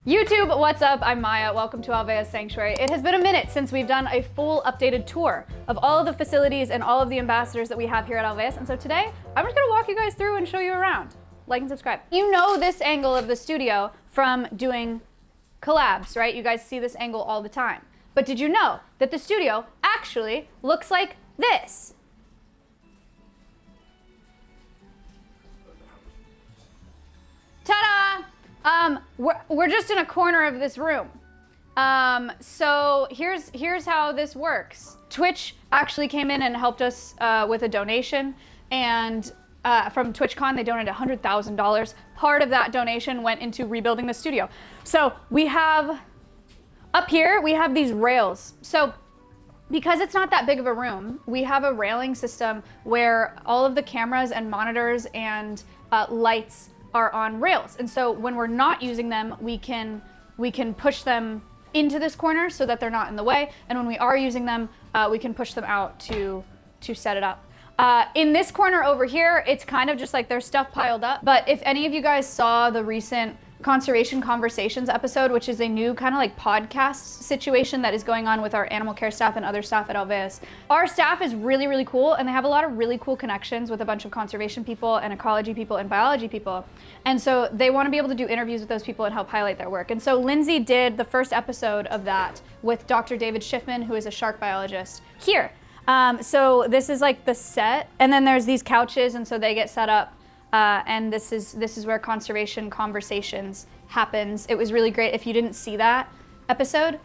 YouTube, what's up? I'm Maya. Welcome to Alveus Sanctuary. It has been a minute since we've done a full updated tour of all of the facilities and all of the ambassadors that we have here at Alveus. And so today, I'm just gonna walk you guys through and show you around. Like and subscribe. You know this angle of the studio from doing collabs, right? You guys see this angle all the time. But did you know that the studio actually looks like this? Ta-da! We're just in a corner of this room. So here's how this works. Twitch actually came in and helped us with a donation, and from TwitchCon they donated $100,000. Part of that donation went into rebuilding the studio. So we have, up here, we have these rails. So because it's not that big of a room, we have a railing system where all of the cameras and monitors and lights are on rails. And so when we're not using them, we can push them into this corner so that they're not in the way. And when we are using them, we can push them out to set it up. In this corner over here, it's kind of just like there's stuff piled up. But if any of you guys saw the recent Conservation Conversations episode, which is a new kind of like podcast situation that is going on with our animal care staff and other staff at Alveus. Our staff is really, really cool, and they have a lot of really cool connections with a bunch of conservation people and ecology people and biology people. And so they want to be able to do interviews with those people and help highlight their work. And so Lindsay did the first episode of that with Dr. David Schiffman, who is a shark biologist here. So this is like the set, and then there's these couches, and so they get set up. And this is where Conservation Conversations happens. It was really great. If you didn't see that episode,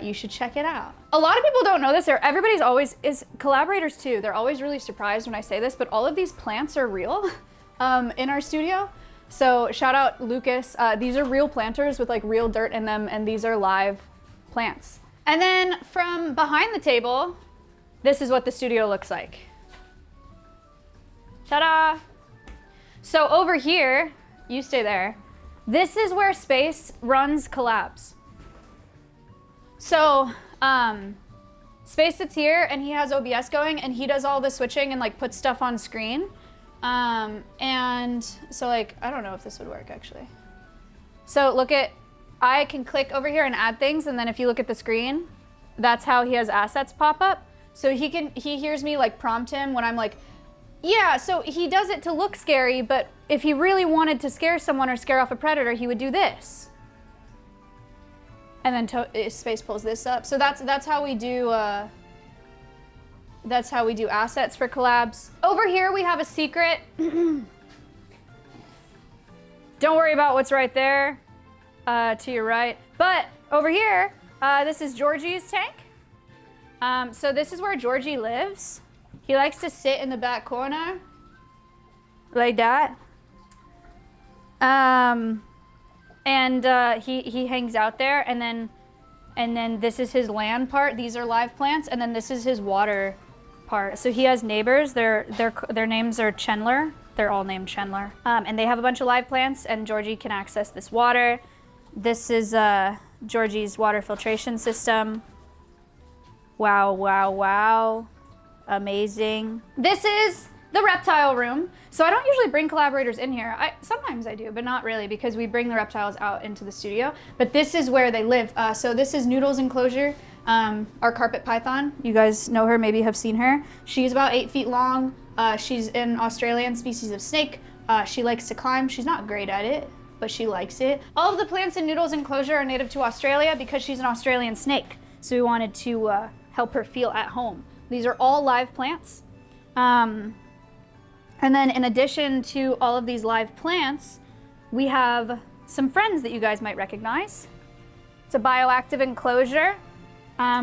you should check it out. A lot of people don't know this. Everybody's always, collaborators too, they're always really surprised when I say this, but all of these plants are real in our studio. So shout out Lucas. These are real planters with like real dirt in them, and these are live plants. And then from behind the table, this is what the studio looks like. Ta-da! So over here, you stay there. This is where Space runs collabs. So Space sits here and he has OBS going and he does all the switching and like puts stuff on screen. And so like, I don't know if this would work actually. So look at, I can click over here and add things, and then if you look at the screen, that's how he has assets pop up. So he hears me like prompt him when I'm like, yeah, so he does it to look scary, but if he really wanted to scare someone or scare off a predator, he would do this. And then Space pulls this up. So that's how we do assets for collabs. Over here we have a secret. Don't worry about what's right there to your right. But over here, this is Georgie's tank. So this is where Georgie lives. He likes to sit in the back corner, like that. He hangs out there, and then this is his land part. These are live plants, and then this is his water part. So he has neighbors. Their names are Chandler. They're all named Chandler, and they have a bunch of live plants. And Georgie can access this water. This is Georgie's water filtration system. Wow! Wow! Wow! Amazing. This is the reptile room. So I don't usually bring collaborators in here. Sometimes I do, but not really, because we bring the reptiles out into the studio. But this is where they live. So this is Noodle's enclosure, our carpet python. You guys know her, maybe have seen her. She's about 8 feet long. She's an Australian species of snake. She likes to climb. She's not great at it, but she likes it. All of the plants in Noodle's enclosure are native to Australia because she's an Australian snake. So we wanted to help her feel at home. These are all live plants. And then in addition to all of these live plants, we have some friends that you guys might recognize. It's a bioactive enclosure.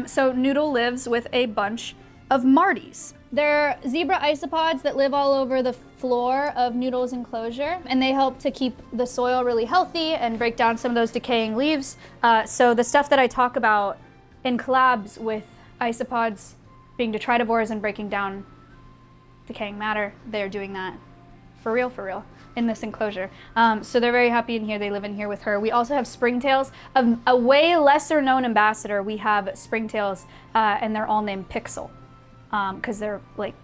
So Noodle lives with a bunch of Marties. They're zebra isopods that live all over the floor of Noodle's enclosure, and they help to keep the soil really healthy and break down some of those decaying leaves. So the stuff that I talk about in collabs with isopods being detritivores and breaking down decaying matter, they're doing that for real in this enclosure. So they're very happy in here. They live in here with her. We also have springtails, a way lesser known ambassador. We have springtails, and they're all named Pixel, because they're like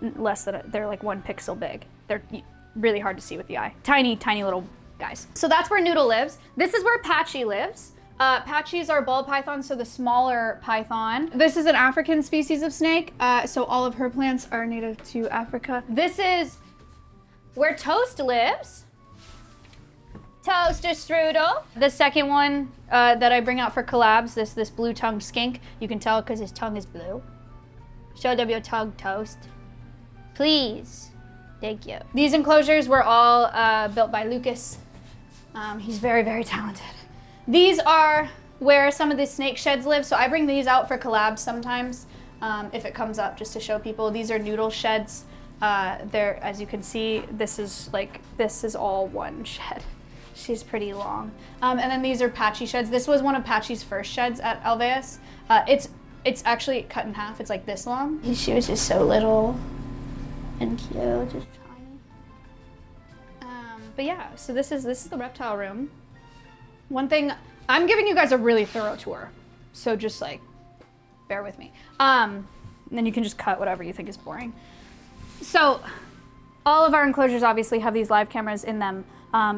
they're like 1 pixel big. They're really hard to see with the eye. Tiny, tiny little guys. So that's where Noodle lives. This is where Patchy lives. Patchies are ball pythons, so the smaller python. This is an African species of snake, so all of her plants are native to Africa. This is where Toast lives. Toaster Strudel. The second one that I bring out for collabs, this blue-tongued skink. You can tell because his tongue is blue. Show them your tongue, Toast. Please. Thank you. These enclosures were all built by Lucas. He's very, very talented. These are where some of the snake sheds live, so I bring these out for collabs sometimes if it comes up, just to show people. These are Noodle sheds. They're, as you can see, this is all one shed. She's pretty long. And then these are Patchy sheds. This was one of Patchy's first sheds at Alveus. It's actually cut in half. It's like this long. She was just so little and cute, just tiny. But yeah, so this is the reptile room. One thing, I'm giving you guys a really thorough tour, so just like bear with me. And then you can just cut whatever you think is boring. So all of our enclosures obviously have these live cameras in them,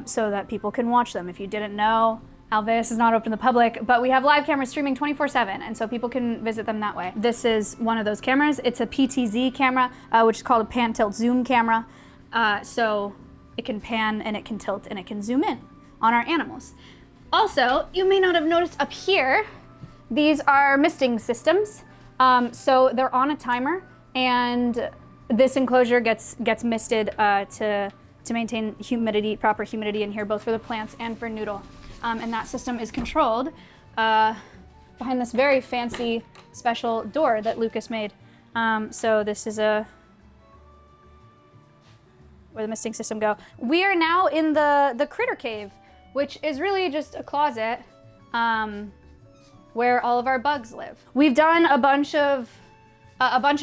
so that people can watch them. If you didn't know, Alveus is not open to the public, but we have live cameras streaming 24/7, and so people can visit them that way. This is one of those cameras. It's a PTZ camera, which is called a pan tilt zoom camera. So it can pan and it can tilt and it can zoom in on our animals. Also, you may not have noticed up here, these are misting systems. So they're on a timer, and this enclosure gets misted to maintain humidity, proper humidity in here, both for the plants and for Noodle. And that system is controlled behind this very fancy special door that Lucas made. So this is where the misting system go. We are now in the critter cave, which is really just a closet where all of our bugs live. We've done a bunch of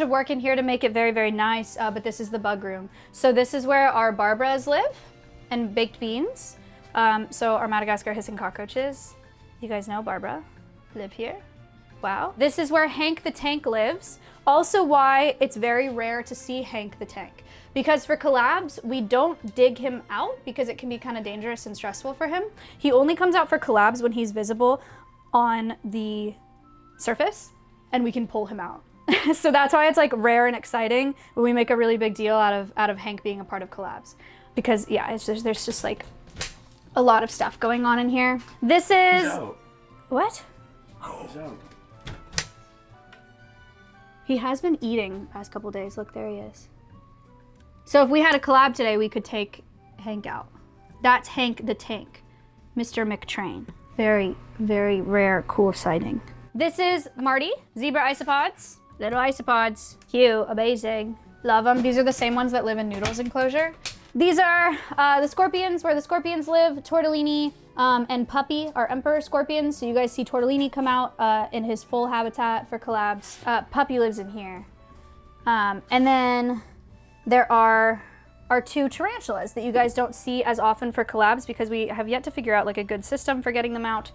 work in here to make it very, very nice, but this is the bug room. So this is where our Barbaras live and baked beans. So our Madagascar hissing cockroaches, you guys know Barbara, live here. Wow. This is where Hank the Tank lives. Also why it's very rare to see Hank the Tank. Because for collabs, we don't dig him out because it can be kind of dangerous and stressful for him. He only comes out for collabs when he's visible on the surface and we can pull him out. So that's why it's like rare and exciting when we make a really big deal out of Hank being a part of collabs. Because yeah, there's just like a lot of stuff going on in here. This is... What? He has been eating the past couple days. Look, there he is. So if we had a collab today, we could take Hank out. That's Hank the Tank, Mr. McTrain. Very, very rare, cool sighting. This is Marty, zebra isopods. Little isopods, cute, amazing, love them. These are the same ones that live in Noodle's enclosure. These are the scorpions, where the scorpions live. Tortellini and Puppy are emperor scorpions. So you guys see Tortellini come out in his full habitat for collabs. Puppy lives in here. And then there are our two tarantulas that you guys don't see as often for collabs because we have yet to figure out like a good system for getting them out.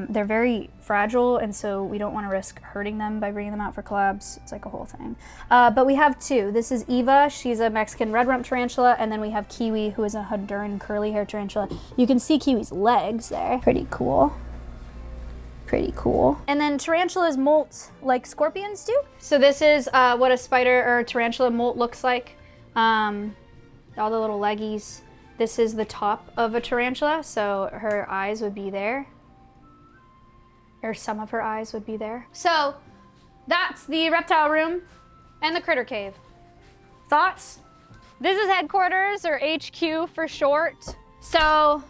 They're very fragile, and so we don't want to risk hurting them by bringing them out for collabs. It's like a whole thing. But we have two. This is Eva. She's a Mexican red rump tarantula, and then we have Kiwi, who is a Honduran curly hair tarantula. You can see Kiwi's legs there. Pretty cool. Pretty cool. And then tarantulas molt like scorpions do. So this is what a spider or a tarantula molt looks like. All the little leggies. This is the top of a tarantula, so her eyes would be there. Or some of her eyes would be there. So that's the reptile room and the critter cave. Thoughts? This is headquarters, or HQ for short. So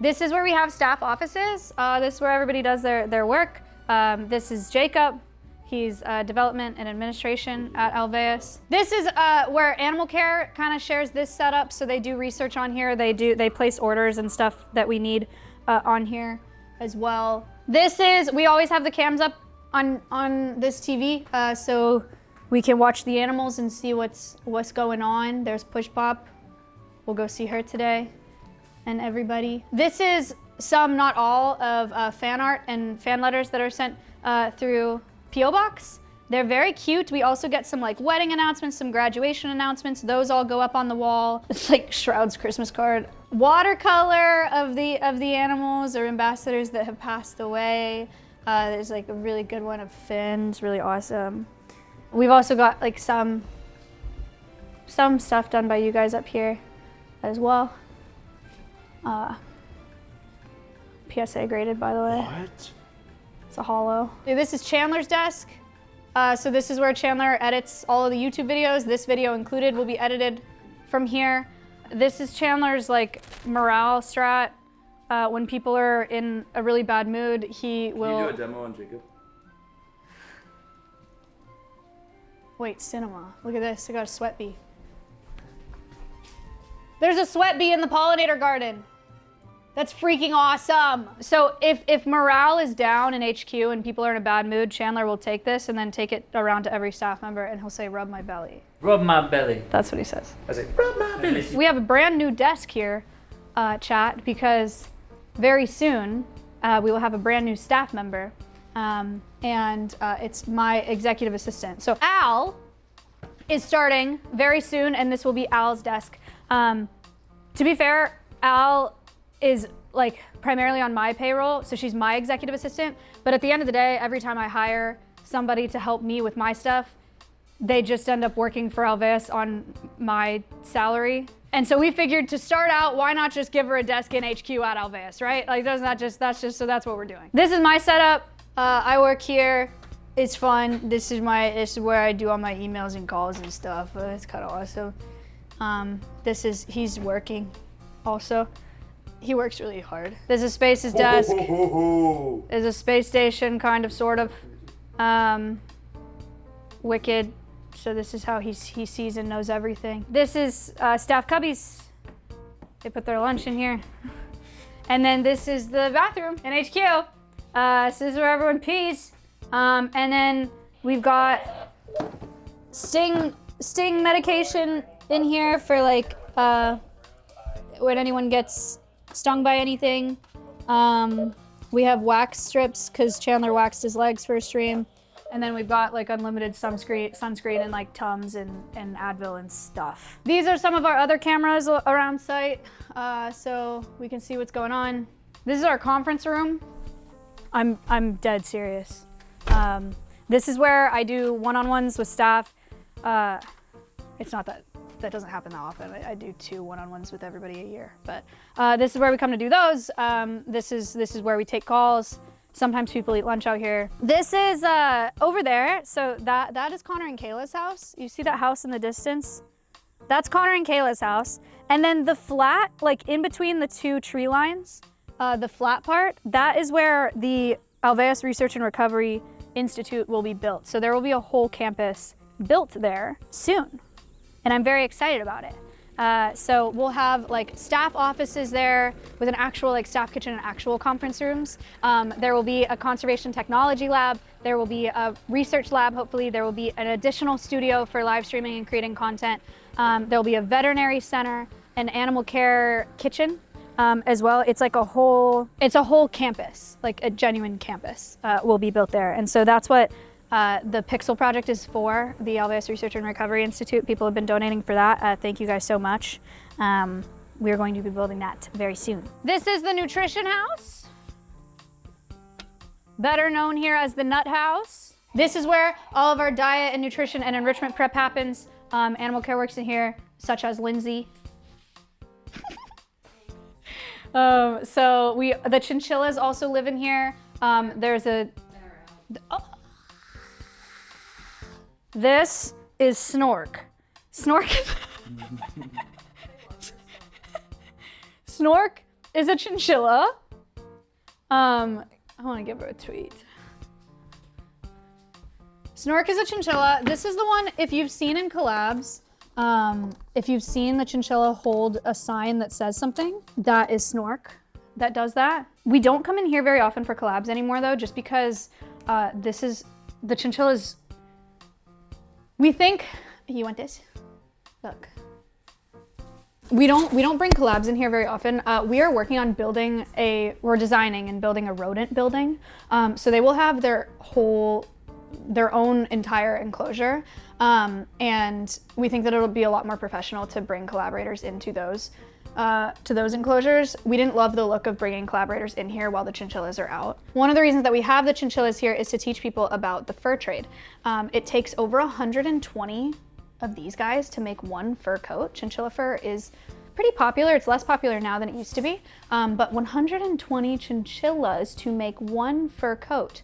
this is where we have staff offices. This is where everybody does their work. This is Jacob. He's development and administration at Alveus. This is where animal care kind of shares this setup. So they do research on here. They place orders and stuff that we need on here as well. We always have the cams up on this TV, so we can watch the animals and see what's going on. There's Push Pop. We'll go see her today, and everybody. This is some, not all, of fan art and fan letters that are sent through P.O. Box. They're very cute. We also get some like wedding announcements, some graduation announcements. Those all go up on the wall. It's like Shroud's Christmas card. watercolor of the animals or ambassadors that have passed away. There's like a really good one of Finn. It's really awesome. We've also got like some stuff done by you guys up here as well. PSA graded, by the way. What? It's a hollow. This is Chandler's desk. So this is where Chandler edits all of the YouTube videos. This video included will be edited from here. This is Chandler's like morale strat. When people are in a really bad mood, he will... Can you do a demo on Jacob? Wait, cinema. Look at this, I got a sweat bee. There's a sweat bee in the pollinator garden. That's freaking awesome. So if morale is down in HQ and people are in a bad mood, Chandler will take this and then take it around to every staff member and he'll say, rub my belly. Rub my belly. That's what he says. I say, rub my belly. We have a brand new desk here, chat, because very soon we will have a brand new staff member and it's my executive assistant. So Al is starting very soon and this will be Al's desk. To be fair, Al is like primarily on my payroll, so she's my executive assistant. But at the end of the day, every time I hire somebody to help me with my stuff, they just end up working for Alveus on my salary. And so we figured to start out, why not just give her a desk in HQ at Alveus, right? Like that's what we're doing. This is my setup. I work here. It's fun. This is where I do all my emails and calls and stuff. It's kind of awesome. He's working also. He works really hard. There's a Space's desk. There's a space station, kind of, sort of. Wicked. So this is how he sees and knows everything. This is staff cubbies. They put their lunch in here. And then this is the bathroom in HQ. This is where everyone pees. And then we've got sting medication in here for like when anyone gets stung by anything. We have wax strips because Chandler waxed his legs for a stream. And then we've got like unlimited sunscreen and like Tums and Advil and stuff. These are some of our other cameras around site, so we can see what's going on. This is our conference room. I'm dead serious. This is where I do one-on-ones with staff. It's not that doesn't happen that often. I do 2 one-on-ones with everybody a year, but this is where we come to do those. This is where we take calls. Sometimes people eat lunch out here. This is over there. So that is Connor and Kayla's house. You see that house in the distance? That's Connor and Kayla's house. And then the flat, like in between the 2 tree lines, the flat part, that is where the Alveus Research and Recovery Institute will be built. So there will be a whole campus built there soon. And I'm very excited about it. So we'll have like staff offices there with an actual like staff kitchen and actual conference rooms. There will be a conservation technology lab. There will be a research lab, hopefully. There will be an additional studio for live streaming and creating content. There'll be a veterinary center, an animal care kitchen as well. It's like a whole campus, like a genuine campus will be built there. And so that's what the Pixel project is for, the Alveus Research and Recovery Institute. People have been donating for that. Thank you guys so much. We are going to be building that very soon. This is the nutrition house, better known here as the nut house. This is where all of our diet and nutrition and enrichment prep happens. Animal care works in here, such as Lindsay. So the chinchillas also live in here. This is Snork. Snork is a chinchilla. I want to give her a tweet. Snork is a chinchilla. This is the one, if you've seen in collabs, if you've seen the chinchilla hold a sign that says something, that is Snork that does that. We don't come in here very often for collabs anymore though, just because the chinchillas. We think, you want this? Look. We don't bring collabs in here very often. We are working on we're designing and building a rodent building. So they will have their own entire enclosure. And we think that it'll be a lot more professional to bring collaborators into those. to those enclosures. We didn't love the look of bringing collaborators in here while the chinchillas are out. One of the reasons that we have the chinchillas here is to teach people about the fur trade. It takes over 120 of these guys to make one fur coat. Chinchilla fur is pretty popular. It's less popular now than it used to be, but 120 chinchillas to make one fur coat,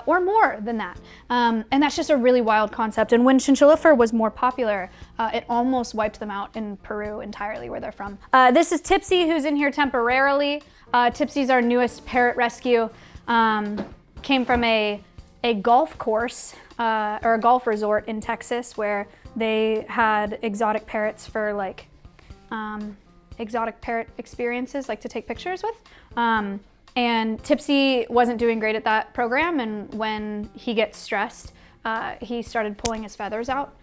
or more than that. And that's just a really wild concept. And when chinchilla fur was more popular, it almost wiped them out in Peru entirely, where they're from. This is Tipsy, who's in here temporarily. Tipsy's our newest parrot rescue. Came from a golf course, or a golf resort in Texas, where they had exotic parrots for like, exotic parrot experiences, like to take pictures with. And Tipsy wasn't doing great at that program, and when he gets stressed, he started pulling his feathers out,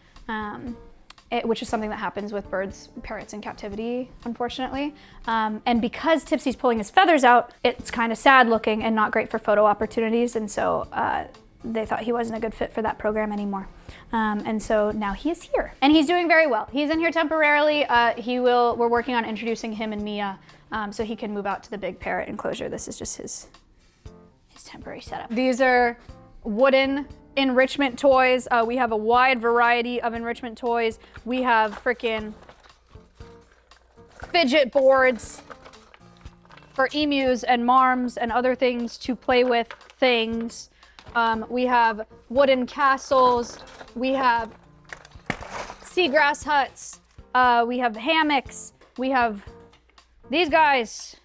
which is something that happens with parrots in captivity, unfortunately. And because Tipsy's pulling his feathers out, it's kind of sad looking and not great for photo opportunities, and so they thought he wasn't a good fit for that program anymore. And so now he is here, and he's doing very well. He's in here temporarily. We're working on introducing him and Mia, so he can move out to the big parrot enclosure. This is just his temporary setup. These are wooden enrichment toys. We have a wide variety of enrichment toys. We have freaking fidget boards for emus and marms and other things to play with things. We have wooden castles. We have seagrass huts. We have hammocks. We have these guys.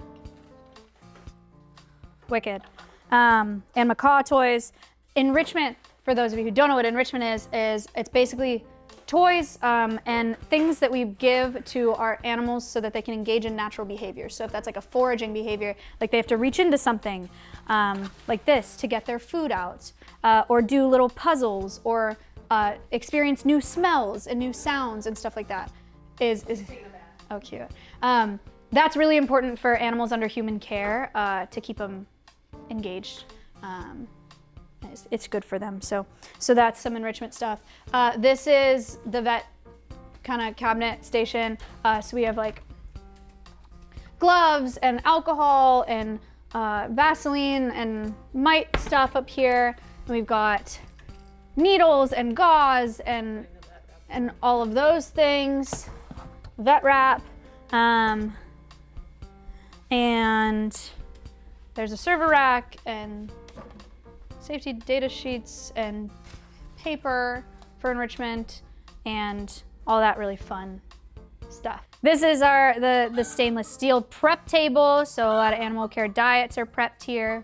Wicked. And macaw toys. Enrichment, for those of you who don't know what enrichment is it's basically toys and things that we give to our animals so that they can engage in natural behavior. So if that's like a foraging behavior, like they have to reach into something like this to get their food out, or do little puzzles, or experience new smells and new sounds and stuff like that. Oh, cute. That's really important for animals under human care, to keep them engaged. It's good for them. So that's some enrichment stuff. This is the vet kind of cabinet station. So we have like gloves and alcohol and Vaseline and mite stuff up here. And we've got needles and gauze and all of those things. Vet wrap. And there's a server rack and safety data sheets and paper for enrichment and all that really fun stuff. This is the stainless steel prep table, so a lot of animal care diets are prepped here.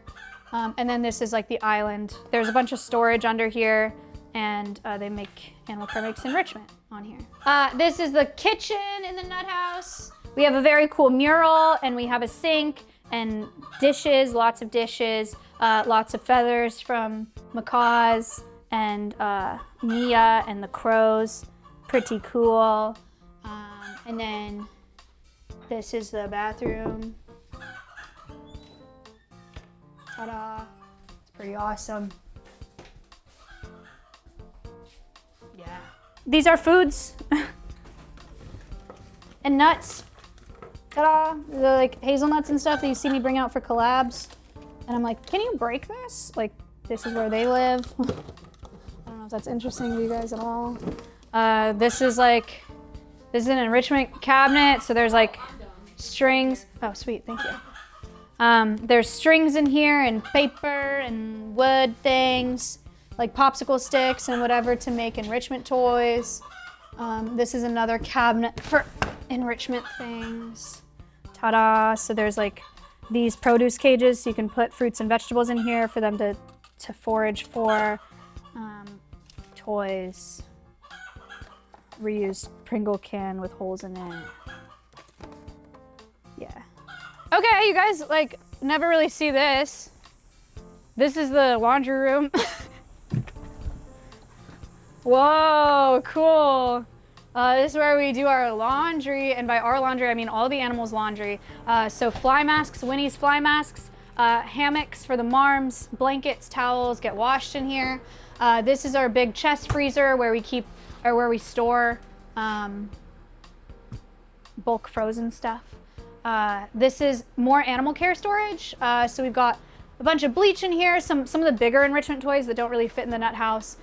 And then this is like the island. There's a bunch of storage under here, and animal care makes enrichment on here. This is the kitchen in the nut house. We have a very cool mural, and we have a sink and dishes, lots of dishes, lots of feathers from macaws and Mia and the crows. Pretty cool. And then this is the bathroom. Ta-da. It's pretty awesome. Yeah. These are foods and nuts. Ta-da. They're like hazelnuts and stuff that you see me bring out for collabs. And I'm like, can you break this? Like, this is where they live. I don't know if that's interesting to you guys at all. This is an enrichment cabinet. So there's like strings. Oh, sweet, thank you. There's strings in here and paper and wood things, like popsicle sticks and whatever to make enrichment toys. This is another cabinet for enrichment things. Ta-da. So there's like these produce cages, so you can put fruits and vegetables in here for them to forage for. Toys. Reused Pringle can with holes in it. Yeah. Okay, you guys like never really see this. This is the laundry room. Whoa, cool. This is where we do our laundry, and by our laundry, I mean all the animals' laundry. So fly masks, Winnie's fly masks, hammocks for the marms, blankets, towels get washed in here. This is our big chest freezer where we store bulk frozen stuff. This is more animal care storage. So we've got a bunch of bleach in here, some of the bigger enrichment toys that don't really fit in the nut house,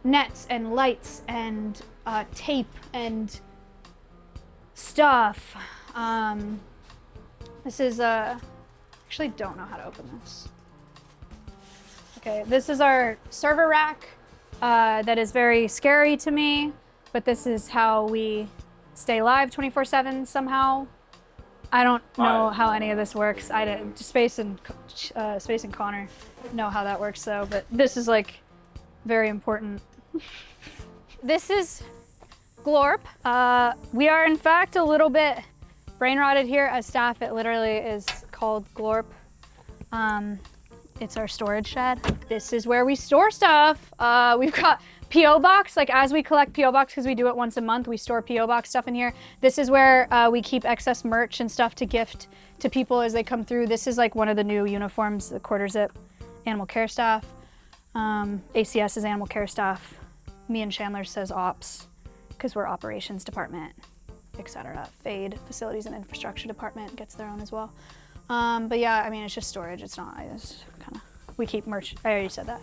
nets and lights and tape and stuff. This is, actually don't know how to open this. Okay, this is our server rack that is very scary to me, but this is how we stay live 24/7 somehow. I don't know how any of this works. I didn't. Space and Connor know how that works, though. But this is like very important. This is Glorp. We are in fact a little bit brain rotted here as staff. It literally is called Glorp. It's our storage shed. This is where we store stuff. We've got P.O. Box, like as we collect P.O. Box, because we do it once a month, we store P.O. Box stuff in here. This is where we keep excess merch and stuff to gift to people as they come through. This is like one of the new uniforms, the quarter zip animal care staff. ACS is animal care staff. Me and Chandler says ops, because we're operations department, etc. FADE, facilities and infrastructure department, gets their own as well. But yeah, I mean, it's just storage. It's not, it's kind of, we keep merch. I already said that.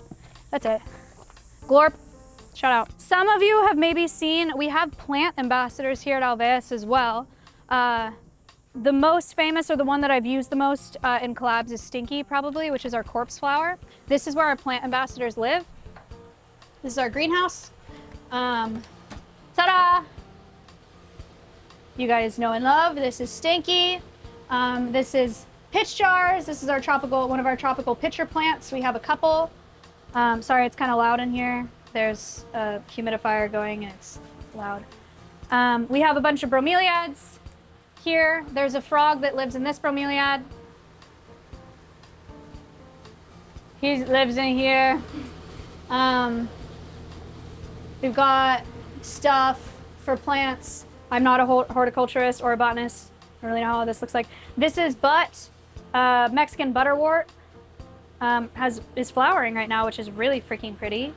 That's it. Glorp. Shout out. Some of you have maybe seen, we have plant ambassadors here at Alveus as well. The most famous, or the one that I've used the most in collabs, is Stinky probably, which is our corpse flower. This is where our plant ambassadors live. This is our greenhouse. Ta-da! You guys know and love. This is Stinky. This is pitch jars. This is our one of our tropical pitcher plants. We have a couple. Sorry, it's kind of loud in here. There's a humidifier going and it's loud. We have a bunch of bromeliads here. There's a frog that lives in this bromeliad. He lives in here. We've got stuff for plants. I'm not a horticulturist or a botanist. I don't really know how this looks like. This is Mexican butterwort. Is flowering right now, which is really freaking pretty.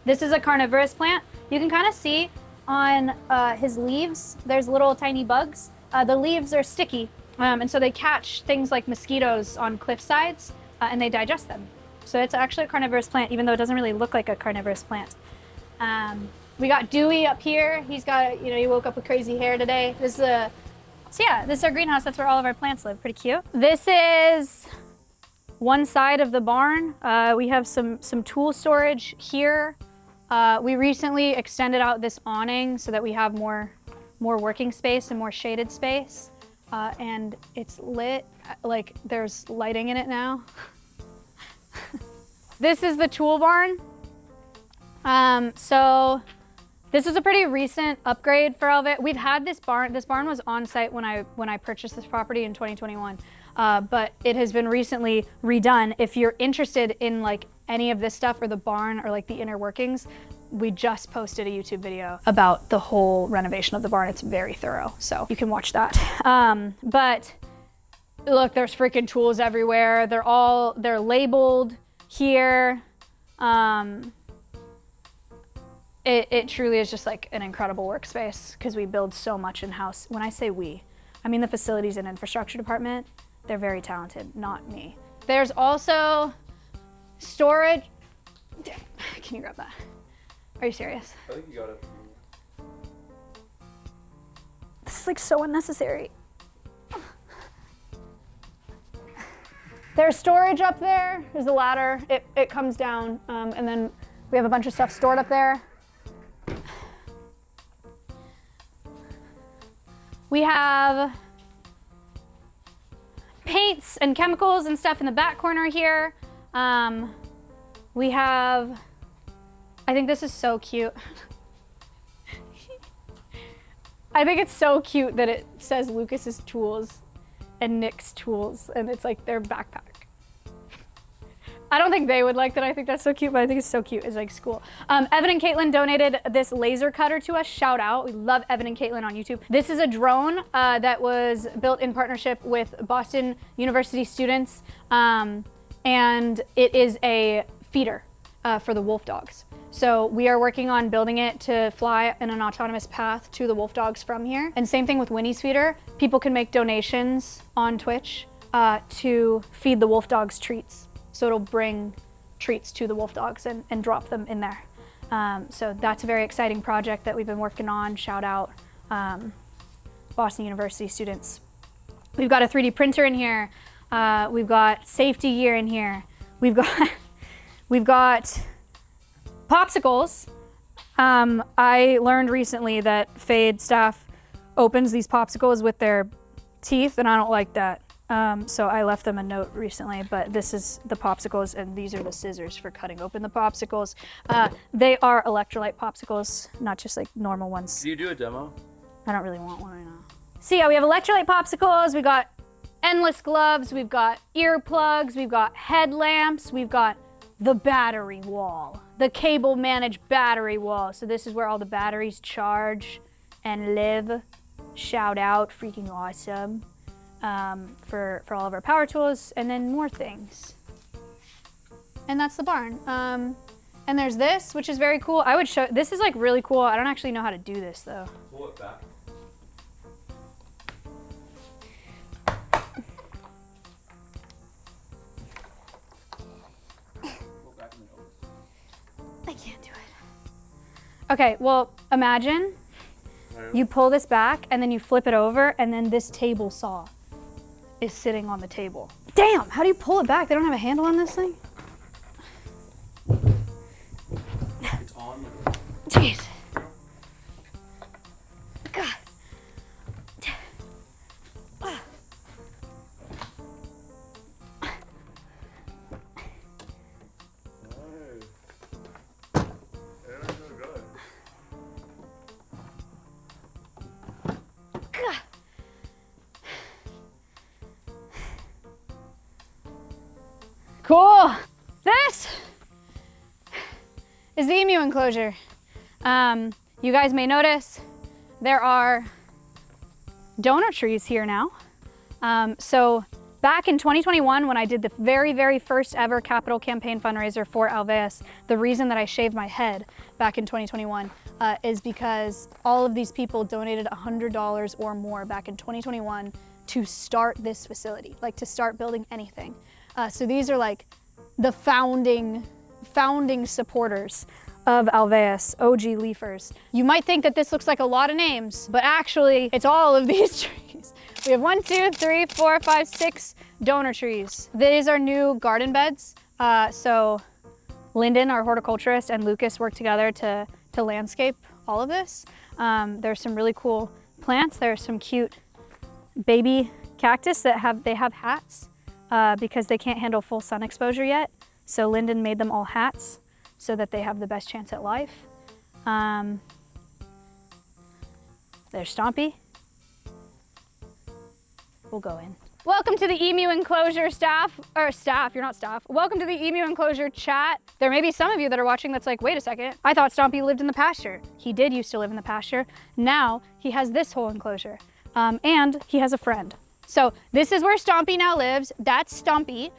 This is a carnivorous plant. You can kind of see on his leaves, there's little tiny bugs. The leaves are sticky, and so they catch things like mosquitoes on cliff sides, and they digest them. So it's actually a carnivorous plant, even though it doesn't really look like a carnivorous plant. We got Dewey up here. He's got, he woke up with crazy hair today. This is our greenhouse. That's where all of our plants live. Pretty cute. This is one side of the barn. We have some tool storage here. We recently extended out this awning so that we have more working space and more shaded space. And it's lit, like there's lighting in it now. This is the tool barn. So this is a pretty recent upgrade for Alveus. We've had this barn. This barn was on site when I purchased this property in 2021. But it has been recently redone. If you're interested in like any of this stuff or the barn or like the inner workings, we just posted a YouTube video about the whole renovation of the barn. It's very thorough, so you can watch that. But look, there's freaking tools everywhere. They're labeled here. It truly is just like an incredible workspace because we build so much in-house. When I say we, I mean the facilities and infrastructure department. They're very talented, not me. There's also storage. Can you grab that? Are you serious? I think you got it. This is like so unnecessary. There's storage up there. There's a ladder. It comes down, and then we have a bunch of stuff stored up there. We have paints and chemicals and stuff in the back corner here. We have, I think this is so cute. I think it's so cute that it says Lucas's tools and Nick's tools, and it's like their backpack. I don't think they would like that. I think that's so cute, but I think it's so cute. It's like school. Evan and Caitlin donated this laser cutter to us. Shout out. We love Evan and Caitlin on YouTube. This is a drone that was built in partnership with Boston University students, and it is a feeder. for the wolf dogs. So we are working on building it to fly in an autonomous path to the wolf dogs from here. And same thing with Winnie's feeder. People can make donations on Twitch to feed the wolf dogs treats. So it'll bring treats to the wolf dogs and drop them in there. So that's a very exciting project that we've been working on. Shout out Boston University students. We've got a 3D printer in here. We've got safety gear in here. We've got popsicles. I learned recently that Fade staff opens these popsicles with their teeth, and I don't like that. So I left them a note recently, but this is the popsicles, and these are the scissors for cutting open the popsicles. They are electrolyte popsicles, not just like normal ones. Do you do a demo? I don't really want one right now. So yeah, we have electrolyte popsicles, we got endless gloves, we've got earplugs, we've got headlamps, we've got the battery wall, the cable managed battery wall. So this is where all the batteries charge and live. Shout out, freaking awesome. For all of our power tools, and then more things. And that's the barn. And there's this, which is very cool. I would show, this is like really cool. I don't actually know how to do this though. Pull it back. I can't do it. Okay, well, imagine you pull this back and then you flip it over and then this table saw is sitting on the table. Damn, how do you pull it back? They don't have a handle on this thing? It's on the Jeez. God. Cool. This is the emu enclosure. You guys may notice there are donor trees here now. So back in 2021, when I did the very, very first ever capital campaign fundraiser for Alveus, the reason that I shaved my head back in 2021 is because all of these people donated $100 or more back in 2021 to start this facility, like to start building anything. So these are like the founding supporters of Alveus, OG leafers. You might think that this looks like a lot of names, but actually it's all of these trees. We have 1, 2, 3, 4, 5, 6 donor trees. These are new garden beds. So Lyndon, our horticulturist, and Lucas worked together to landscape all of this. There's some really cool plants. There's some cute baby cactus that have hats. Because they can't handle full sun exposure yet. So Lyndon made them all hats so that they have the best chance at life. There's Stompy. We'll go in. Welcome to the emu enclosure staff, you're not staff. Welcome to the emu enclosure chat. There may be some of you that are watching that's like, wait a second, I thought Stompy lived in the pasture. He did used to live in the pasture. Now he has this whole enclosure. And he has a friend. So this is where Stompy now lives. That's Stompy.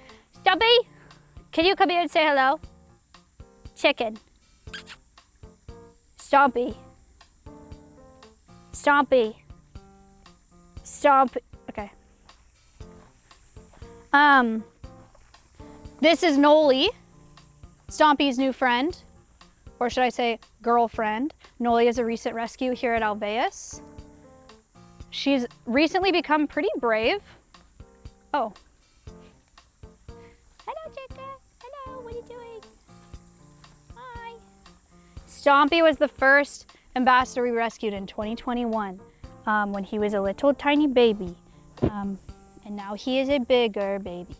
Stompy, can you come here and say hello? Chicken. Stompy. Stompy. Stompy. Okay. This is Noli, Stompy's new friend, or should I say girlfriend. Noli is a recent rescue here at Alveus. She's recently become pretty brave. Oh. Hello, chicken. Hello, what are you doing? Hi. Stompy was the first ambassador we rescued in 2021 when he was a little tiny baby. And now he is a bigger baby.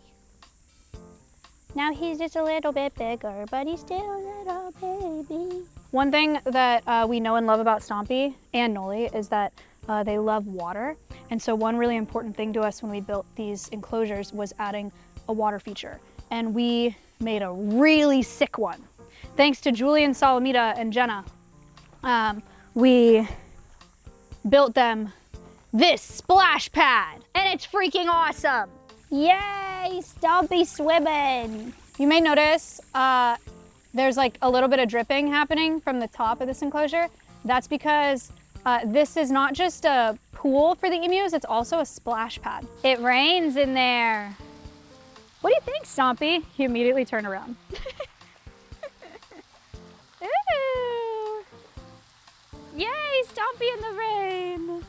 Now he's just a little bit bigger, but he's still a little baby. One thing that we know and love about Stompy and Noli is that they love water. And so one really important thing to us when we built these enclosures was adding a water feature. And we made a really sick one. Thanks to Julian, Salamita, and Jenna, we built them this splash pad. And it's freaking awesome. Yay, Stompy swimming. You may notice there's like a little bit of dripping happening from the top of this enclosure. That's because this is not just a pool for the emus, it's also a splash pad. It rains in there. What do you think, Stompy? He immediately turned around. Ooh. Yay, Stompy in the rain.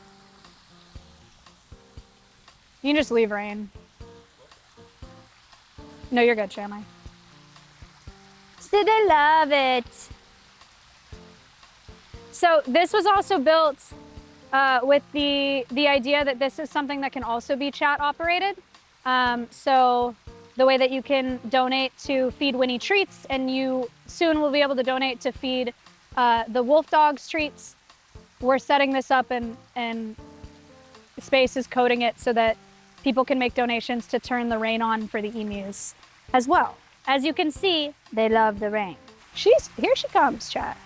You can just leave Rain. No, you're good, Shamai. Did I love it? So this was also built with the idea that this is something that can also be chat operated. So the way that you can donate to feed Winnie treats, and you soon will be able to donate to feed the wolf dogs treats. We're setting this up and Space is coding it so that people can make donations to turn the rain on for the emus as well. As you can see, they love the rain. Here she comes, chat.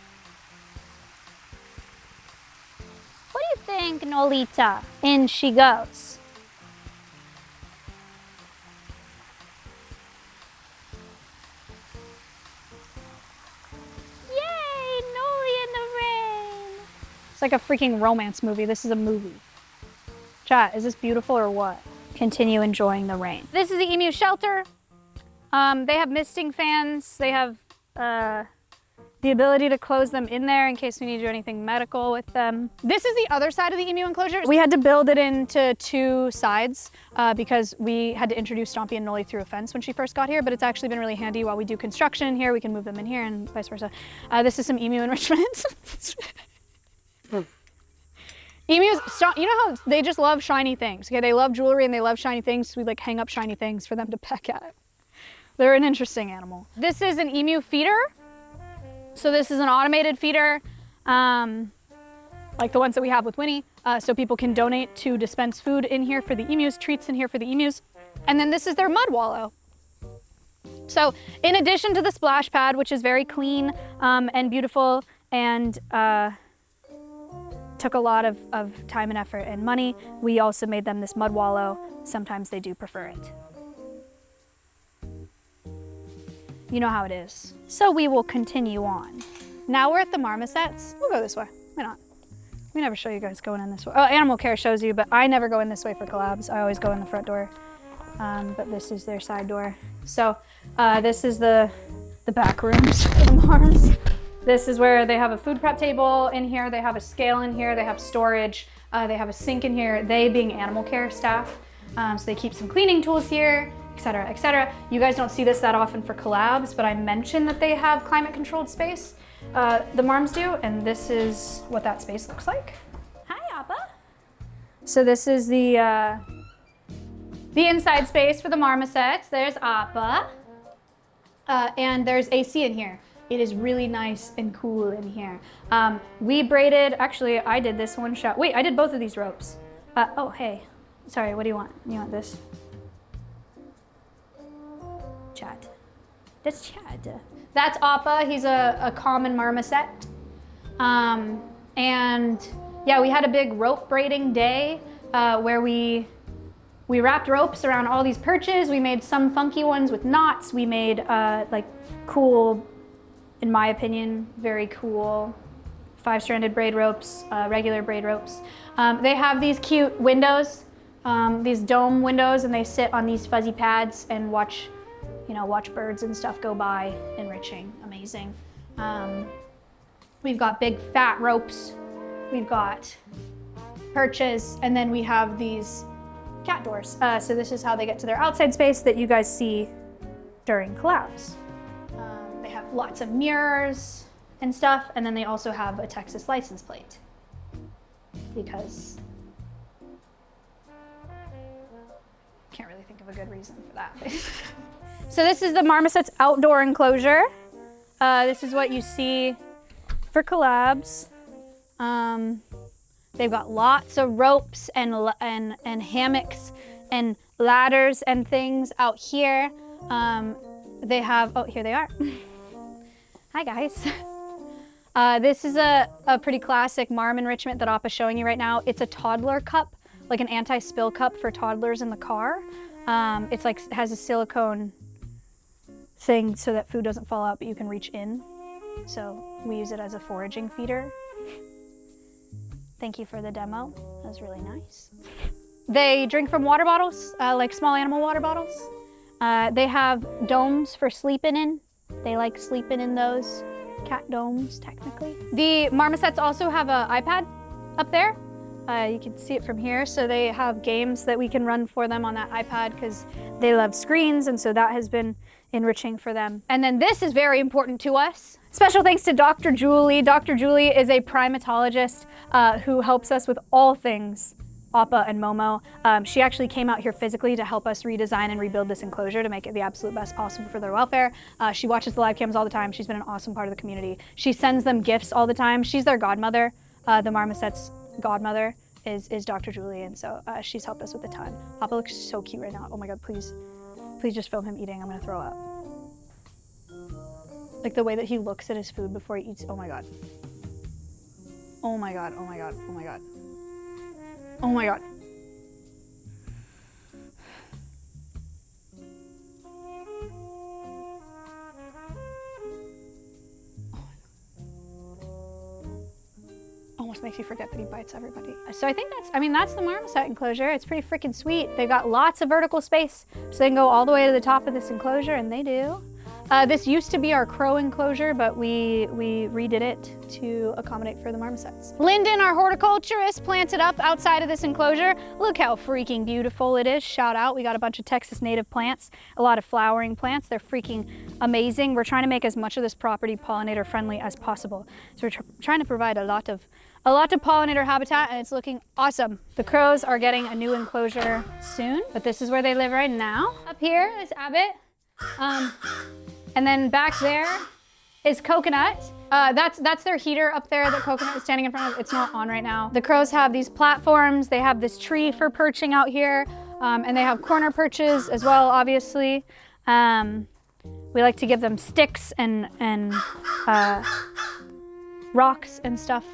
What do you think, Nolita? In she goes. Yay, Noli in the rain. It's like a freaking romance movie. This is a movie. Chat, is this beautiful or what? Continue enjoying the rain. This is the emu shelter. They have misting fans. They have the ability to close them in there in case we need to do anything medical with them. This is the other side of the emu enclosure. We had to build it into 2 sides because we had to introduce Stompy and Noli through a fence when she first got here, but it's actually been really handy while we do construction in here. We can move them in here and vice versa. This is some emu enrichment. Emus, you know how they just love shiny things, okay? They love jewelry and they love shiny things, so we like hang up shiny things for them to peck at. They're an interesting animal. This is an emu feeder. So this is an automated feeder, like the ones that we have with Winnie, so people can donate to dispense food in here for the emus, treats in here for the emus. And then this is their mud wallow. So in addition to the splash pad, which is very clean and beautiful and took a lot of time and effort and money, we also made them this mud wallow. Sometimes they do prefer it. You know how it is. So we will continue on. Now we're at the marmosets. We'll go this way. Why not? We never show you guys going in this way. Oh, Animal Care shows you, but I never go in this way for collabs. I always go in the front door. But this is their side door. So this is the back rooms for the marms. This is where they have a food prep table in here. They have a scale in here. They have storage. They have a sink in here. They being animal care staff. So they keep some cleaning tools here, etc., etc. You guys don't see this that often for collabs, but I mentioned that they have climate controlled space. The marms do, and this is what that space looks like. Hi, Appa. So this is the inside space for the marmosets. There's Appa. And there's AC in here. It is really nice and cool in here. We braided, actually I did this one shot. Wait, I did both of these ropes. Oh, hey, sorry, what do you want? You want this? Chad. That's Chad. That's Appa, he's a common marmoset. And yeah, we had a big rope braiding day where we wrapped ropes around all these perches. We made some funky ones with knots. We made like cool, in my opinion, very cool 5-stranded braid ropes, regular braid ropes. They have these cute windows, these dome windows, and they sit on these fuzzy pads and watch birds and stuff go by, enriching, amazing. We've got big fat ropes. We've got perches, and then we have these cat doors. So this is how they get to their outside space that you guys see during collabs. They have lots of mirrors and stuff, and then they also have a Texas license plate because can't really think of a good reason for that. So this is the marmoset's outdoor enclosure. This is what you see for collabs. They've got lots of ropes and hammocks and ladders and things out here. They have, oh, here they are. Hi guys. This is a pretty classic marm enrichment that Appa's showing you right now. It's a toddler cup, like an anti-spill cup for toddlers in the car. It's like, has a silicone thing so that food doesn't fall out, but you can reach in. So we use it as a foraging feeder. Thank you for the demo. That was really nice. They drink from water bottles, like small animal water bottles. They have domes for sleeping in. They like sleeping in those cat domes, technically. The marmosets also have an iPad up there. You can see it from here. So they have games that we can run for them on that iPad because they love screens, and so that has been enriching for them. And then this is very important to us. Special thanks to Dr. Julie. Dr. Julie is a primatologist who helps us with all things Appa and Momo. She actually came out here physically to help us redesign and rebuild this enclosure to make it the absolute best possible for their welfare. She watches the live cams all the time. She's been an awesome part of the community. She sends them gifts all the time. She's their godmother. The marmoset's godmother is Dr. Julie, and so she's helped us with a ton. Appa looks so cute right now. Oh my God, please just film him eating. I'm gonna throw up. Like the way that he looks at his food before he eats. Oh my God. Oh my God, oh my God, oh my God. Oh my God. Almost makes you forget that he bites everybody. So I think that's the marmoset enclosure. It's pretty freaking sweet. They got lots of vertical space, so they can go all the way to the top of this enclosure, and they do. This used to be our crow enclosure, but we redid it to accommodate for the marmosets. Lyndon, our horticulturist, planted up outside of this enclosure. Look how freaking beautiful it is. Shout out. We got a bunch of Texas native plants, a lot of flowering plants. They're freaking amazing. We're trying to make as much of this property pollinator friendly as possible. So we're trying to provide a lot of pollinator habitat, and it's looking awesome. The crows are getting a new enclosure soon, but this is where they live right now. Up here is Abbott. And then back there is Coconut. That's their heater up there that Coconut is standing in front of. It's not on right now. The crows have these platforms. They have this tree for perching out here. And they have corner perches as well, obviously. We like to give them sticks and rocks and stuff.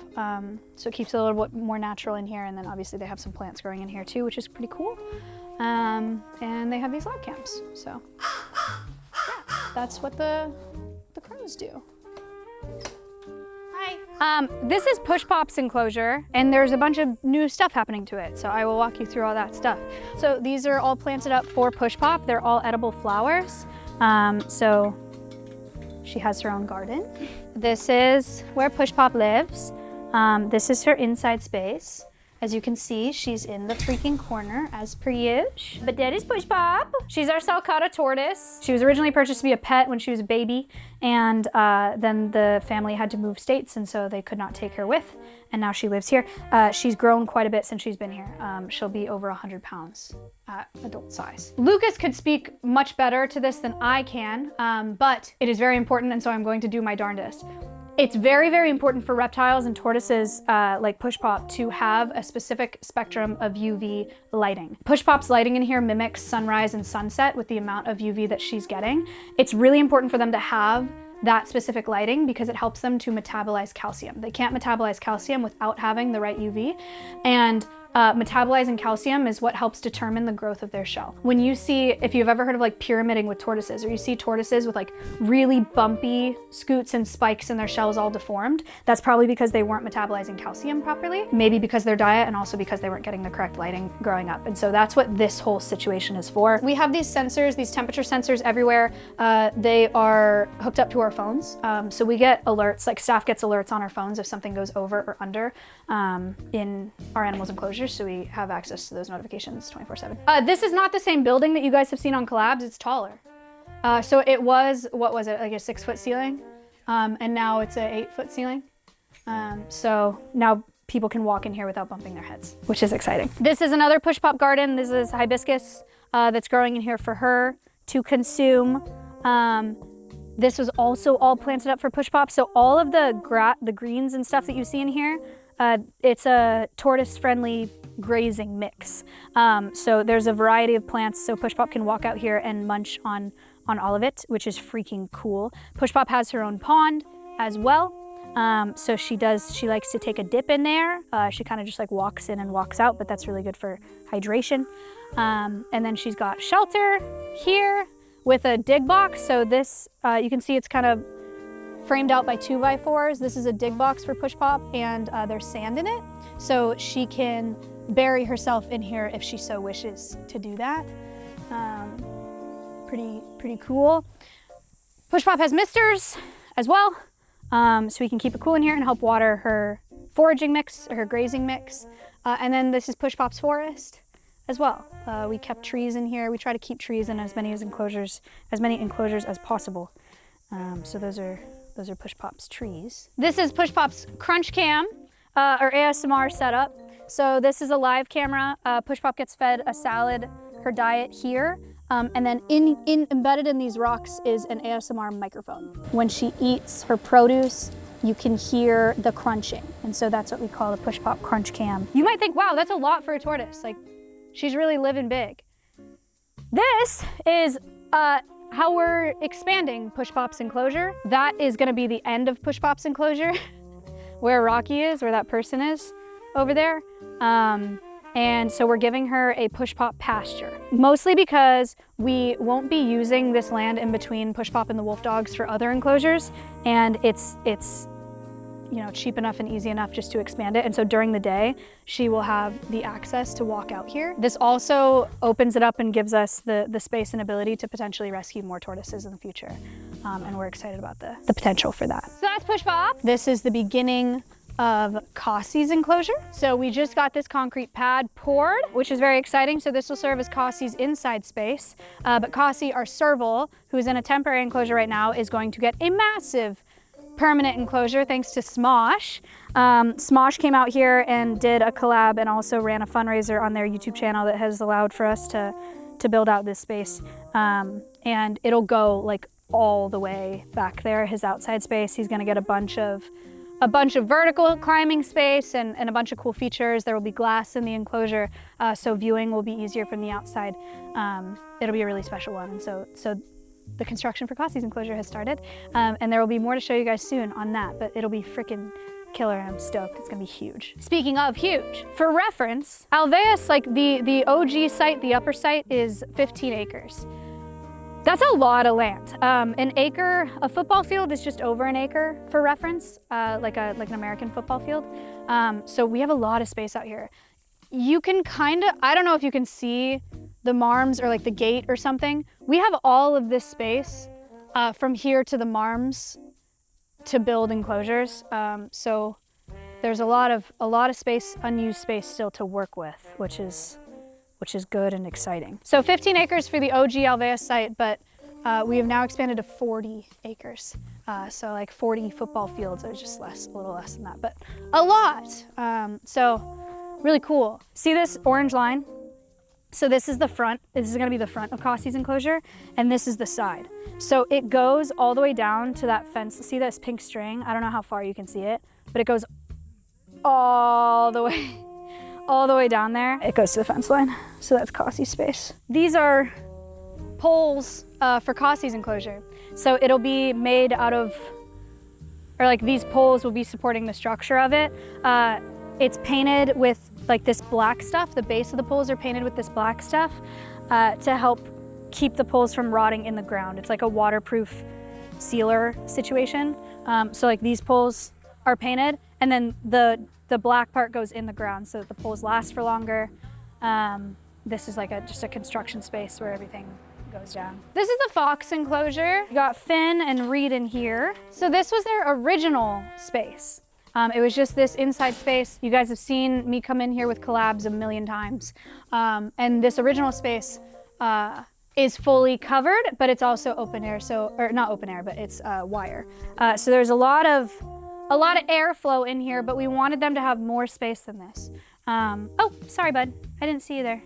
So it keeps it a little bit more natural in here. And then obviously they have some plants growing in here too, which is pretty cool. And they have these log camps, so. That's what the crows do. Hi. This is Push Pop's enclosure, and there's a bunch of new stuff happening to it, so I will walk you through all that stuff. So these are all planted up for Push Pop. They're all edible flowers. So she has her own garden. This is where Push Pop lives. This is her inside space. As you can see, she's in the freaking corner as per usual. But that is Push Pop. She's our sulcata tortoise. She was originally purchased to be a pet when she was a baby, and then the family had to move states, and so they could not take her with, and now she lives here. She's grown quite a bit since she's been here. She'll be over 100 pounds at adult size. Lucas could speak much better to this than I can, but it is very important, and so I'm going to do my darndest. It's very, very important for reptiles and tortoises like Push Pop to have a specific spectrum of UV lighting. Push Pop's lighting in here mimics sunrise and sunset with the amount of UV that she's getting. It's really important for them to have that specific lighting because it helps them to metabolize calcium. They can't metabolize calcium without having the right UV, and metabolizing calcium is what helps determine the growth of their shell. When you see, if you've ever heard of like pyramiding with tortoises, or you see tortoises with like really bumpy scoots and spikes and their shells all deformed, that's probably because they weren't metabolizing calcium properly, maybe because their diet, and also because they weren't getting the correct lighting growing up. And so that's what this whole situation is for. We have these sensors, these temperature sensors everywhere. They are hooked up to our phones. So we get alerts, like staff gets alerts on our phones if something goes over or under in our animals' enclosures. So we have access to those notifications 24/7. This is not the same building that you guys have seen on collabs. It's taller. So it was, what was it, like a 6-foot ceiling? And now it's a 8-foot ceiling. So now people can walk in here without bumping their heads, which is exciting. This is another Push Pop garden. This is hibiscus that's growing in here for her to consume. This was also all planted up for Push Pop. So all of the greens and stuff that you see in here, it's a tortoise-friendly grazing mix. So there's a variety of plants, so Push Pop can walk out here and munch on all of it, which is freaking cool. Push Pop has her own pond as well. So she likes to take a dip in there. She kind of just like walks in and walks out, but that's really good for hydration. And then she's got shelter here. with a dig box. So this, you can see it's kind of framed out by 2x4s. This is a dig box for Push Pop, and there's sand in it. So she can bury herself in here if she so wishes to do that. Pretty cool. Push Pop has misters as well, so we can keep it cool in here and help water her foraging mix or her grazing mix. And then this is Push Pop's forest as well. We kept trees in here. We try to keep trees in as many enclosures as possible. So those are Push Pop's trees. This is Push Pop's Crunch Cam or ASMR setup. So this is a live camera. Push Pop gets fed a salad, her diet here. And then embedded in these rocks is an ASMR microphone. When she eats her produce, you can hear the crunching. And so that's what we call the Push Pop Crunch Cam. You might think, wow, that's a lot for a tortoise. Like, she's really living big. This is how we're expanding Push Pop's enclosure. That is gonna be the end of Push Pop's enclosure, where Rocky is, where that person is over there. And so we're giving her a Push Pop pasture, mostly because we won't be using this land in between Push Pop and the wolf dogs for other enclosures, and it's cheap enough and easy enough just to expand it. And so during the day, she will have the access to walk out here. This also opens it up and gives us the space and ability to potentially rescue more tortoises in the future. And we're excited about the potential for that. So that's Push Pop. This is the beginning of Cassie's enclosure. So we just got this concrete pad poured, which is very exciting. So this will serve as Cassie's inside space. But Cassie, our serval, who is in a temporary enclosure right now, is going to get a massive permanent enclosure thanks to Smosh. Smosh came out here and did a collab and also ran a fundraiser on their YouTube channel that has allowed for us to build out this space. And it'll go like all the way back there, his outside space. He's gonna get a bunch of vertical climbing space and a bunch of cool features. There will be glass in the enclosure, so viewing will be easier from the outside. It'll be a really special one. And so the construction for Cassie's enclosure has started, and there will be more to show you guys soon on that, but it'll be freaking killer. I'm stoked. It's gonna be huge. Speaking of huge, for reference, Alveus, like the OG site, the upper site is 15 acres. That's a lot of land. An acre, a football field is just over an acre for reference, like an American football field. So we have a lot of space out here. You can I don't know if you can see the marms or like the gate or something. We have all of this space from here to the marms to build enclosures. So there's a lot of space, unused space still to work with, which is good and exciting. So 15 acres for the OG Alveus site, but we have now expanded to 40 acres. So like 40 football fields, or just a little less than that, but a lot. So really cool. See this orange line? So this is the front. This is gonna be the front of Cassie's enclosure, and this is the side. So it goes all the way down to that fence. See this pink string? I don't know how far you can see it, but it goes all the way down there. It goes to the fence line. So that's Cassie's space. These are poles for Cassie's enclosure. So it'll be made out of, or like these poles will be supporting the structure of it. It's painted with like this black stuff. The base of the poles are painted with this black stuff to help keep the poles from rotting in the ground. It's like a waterproof sealer situation. So like these poles are painted, and then the black part goes in the ground so that the poles last for longer. This is like just a construction space where everything goes down. This is the fox enclosure. You got Finn and Reed in here. So this was their original space. It was just this inside space. You guys have seen me come in here with collabs a million times. And this original space is fully covered, but it's also open air. So, or not open air, but it's wire. So there's a lot of airflow in here, but we wanted them to have more space than this. Oh, sorry, bud. I didn't see you there.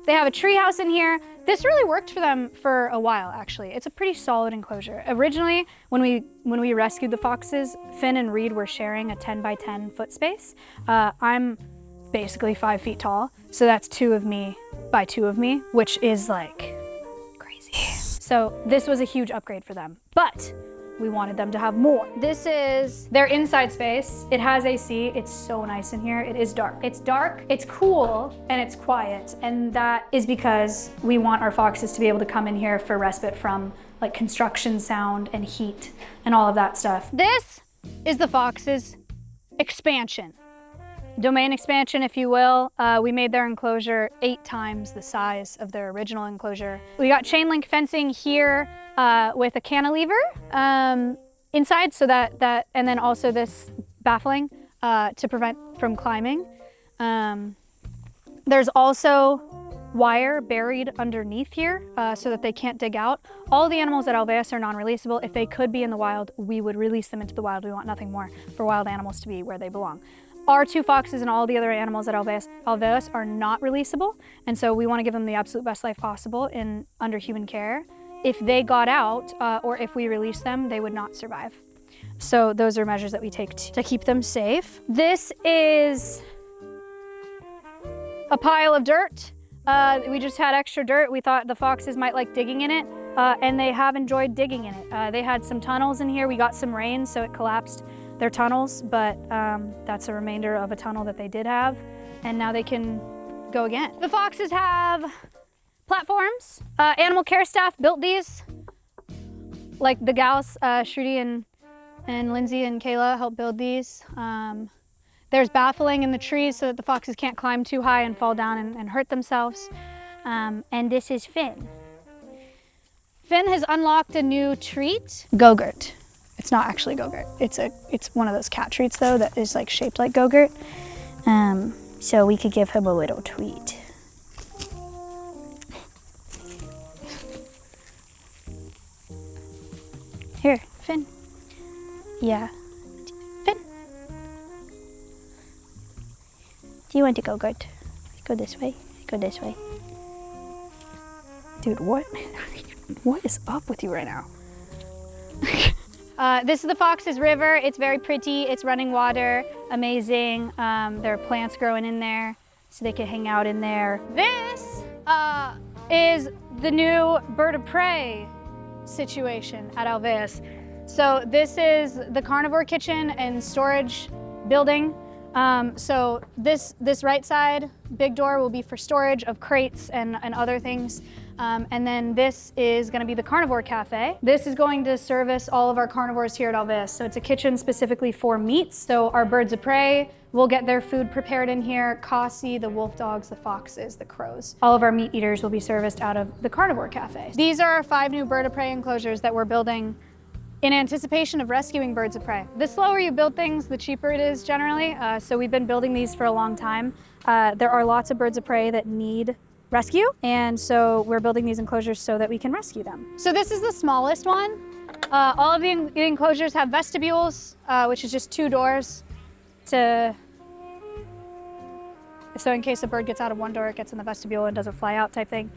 They have a tree house in here. This really worked for them for a while, actually. It's a pretty solid enclosure. Originally, when we rescued the foxes, Finn and Reed were sharing a 10 by 10 foot space. I'm basically 5 feet tall, so that's 2 of me by 2 of me, which is like crazy. So this was a huge upgrade for them. But we wanted them to have more. This is their inside space. It has AC. It's so nice in here. It is dark. It's dark, it's cool, and it's quiet. And that is because we want our foxes to be able to come in here for respite from like construction sound and heat and all of that stuff. This is the foxes' expansion. Domain expansion, if you will. We made their enclosure 8 times the size of their original enclosure. We got chain link fencing here with a cantilever inside, so that and then also this baffling to prevent from climbing. There's also wire buried underneath here so that they can't dig out. All the animals at Alveus are non-releasable. If they could be in the wild, we would release them into the wild. We want nothing more for wild animals to be where they belong. Our 2 foxes and all the other animals at Alveus are not releasable, and so we want to give them the absolute best life possible under human care. If they got out, or if we release them, they would not survive. So those are measures that we take to keep them safe. This is a pile of dirt. We just had extra dirt. We thought the foxes might like digging in it, and they have enjoyed digging in it. They had some tunnels in here. We got some rain, so it collapsed their tunnels, but that's a remainder of a tunnel that they did have, and now they can go again. The foxes have platforms. Animal care staff built these. Like the gals, Shruti and Lindsay and Kayla helped build these. There's baffling in the trees so that the foxes can't climb too high and fall down and hurt themselves. And this is Finn. Finn has unlocked a new treat, Go-Gurt. It's not actually Go-Gurt. It's one of those cat treats though that is like shaped like Go-Gurt. So we could give him a little treat. Here, Finn. Yeah. Finn. Do you want to Go-Gurt? Go this way. Go this way. Dude, what? What is up with you right now? This is the Fox's River. It's very pretty. It's running water. Amazing. There are plants growing in there, so they can hang out in there. This is the new bird of prey situation at Alveus. So this is the carnivore kitchen and storage building. So this right side, big door, will be for storage of crates and other things. And then this is gonna be the carnivore cafe. This is going to service all of our carnivores here at Alveus. So it's a kitchen specifically for meats. So our birds of prey will get their food prepared in here. Cassie, the wolf dogs, the foxes, the crows. All of our meat eaters will be serviced out of the carnivore cafe. These are our 5 new bird of prey enclosures that we're building in anticipation of rescuing birds of prey. The slower you build things, the cheaper it is generally. So we've been building these for a long time. There are lots of birds of prey that need rescue, and so we're building these enclosures so that we can rescue them. So this is the smallest one. All of the enclosures have vestibules, which is just 2 doors so in case a bird gets out of one door, it gets in the vestibule and doesn't fly out type thing.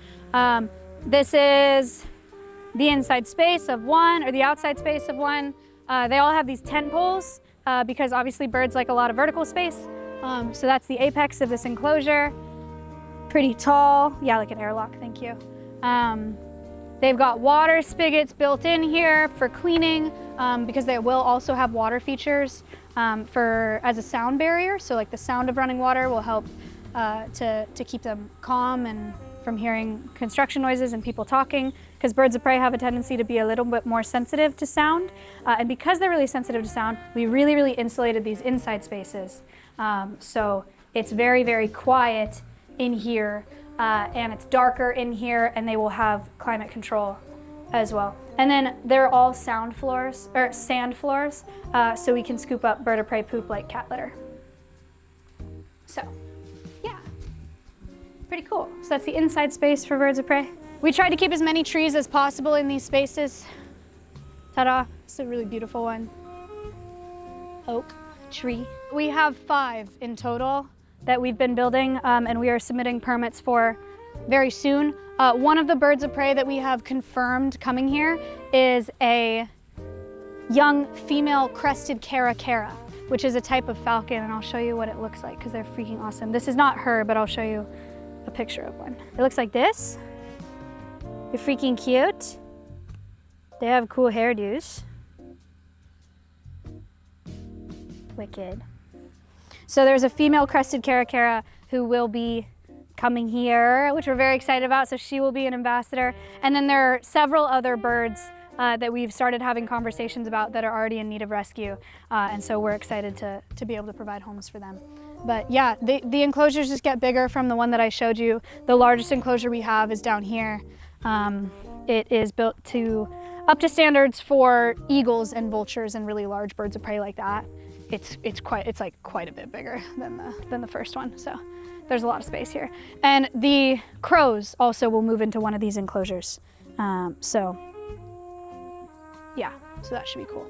This is the inside space of one, or the outside space of one. They all have these tent poles because obviously birds like a lot of vertical space. So that's the apex of this enclosure. Pretty tall, yeah, like an airlock, thank you. They've got water spigots built in here for cleaning because they will also have water features as a sound barrier. So like the sound of running water will help to keep them calm and from hearing construction noises and people talking, because birds of prey have a tendency to be a little bit more sensitive to sound. And because they're really sensitive to sound, we really insulated these inside spaces. So it's very, very quiet in here, and it's darker in here, and they will have climate control as well. And then they're all sand floors, so we can scoop up bird of prey poop like cat litter. So, yeah, pretty cool. So that's the inside space for birds of prey. We tried to keep as many trees as possible in these spaces. Ta-da, it's a really beautiful one. Oak tree. We have 5 in total that we've been building, and we are submitting permits for very soon. One of the birds of prey that we have confirmed coming here is a young female crested cara, which is a type of falcon, and I'll show you what it looks like because they're freaking awesome. This is not her, but I'll show you a picture of one. It looks like this. They're freaking cute. They have cool hairdos. Wicked. So there's a female crested caracara who will be coming here, which we're very excited about. So she will be an ambassador. And then there are several other birds that we've started having conversations about that are already in need of rescue. And so we're excited to be able to provide homes for them. But yeah, the enclosures just get bigger from the one that I showed you. The largest enclosure we have is down here. It is built up to standards for eagles and vultures and really large birds of prey like that. It's like quite a bit bigger than the first one. So there's a lot of space here. And the crows also will move into one of these enclosures. So yeah, so that should be cool.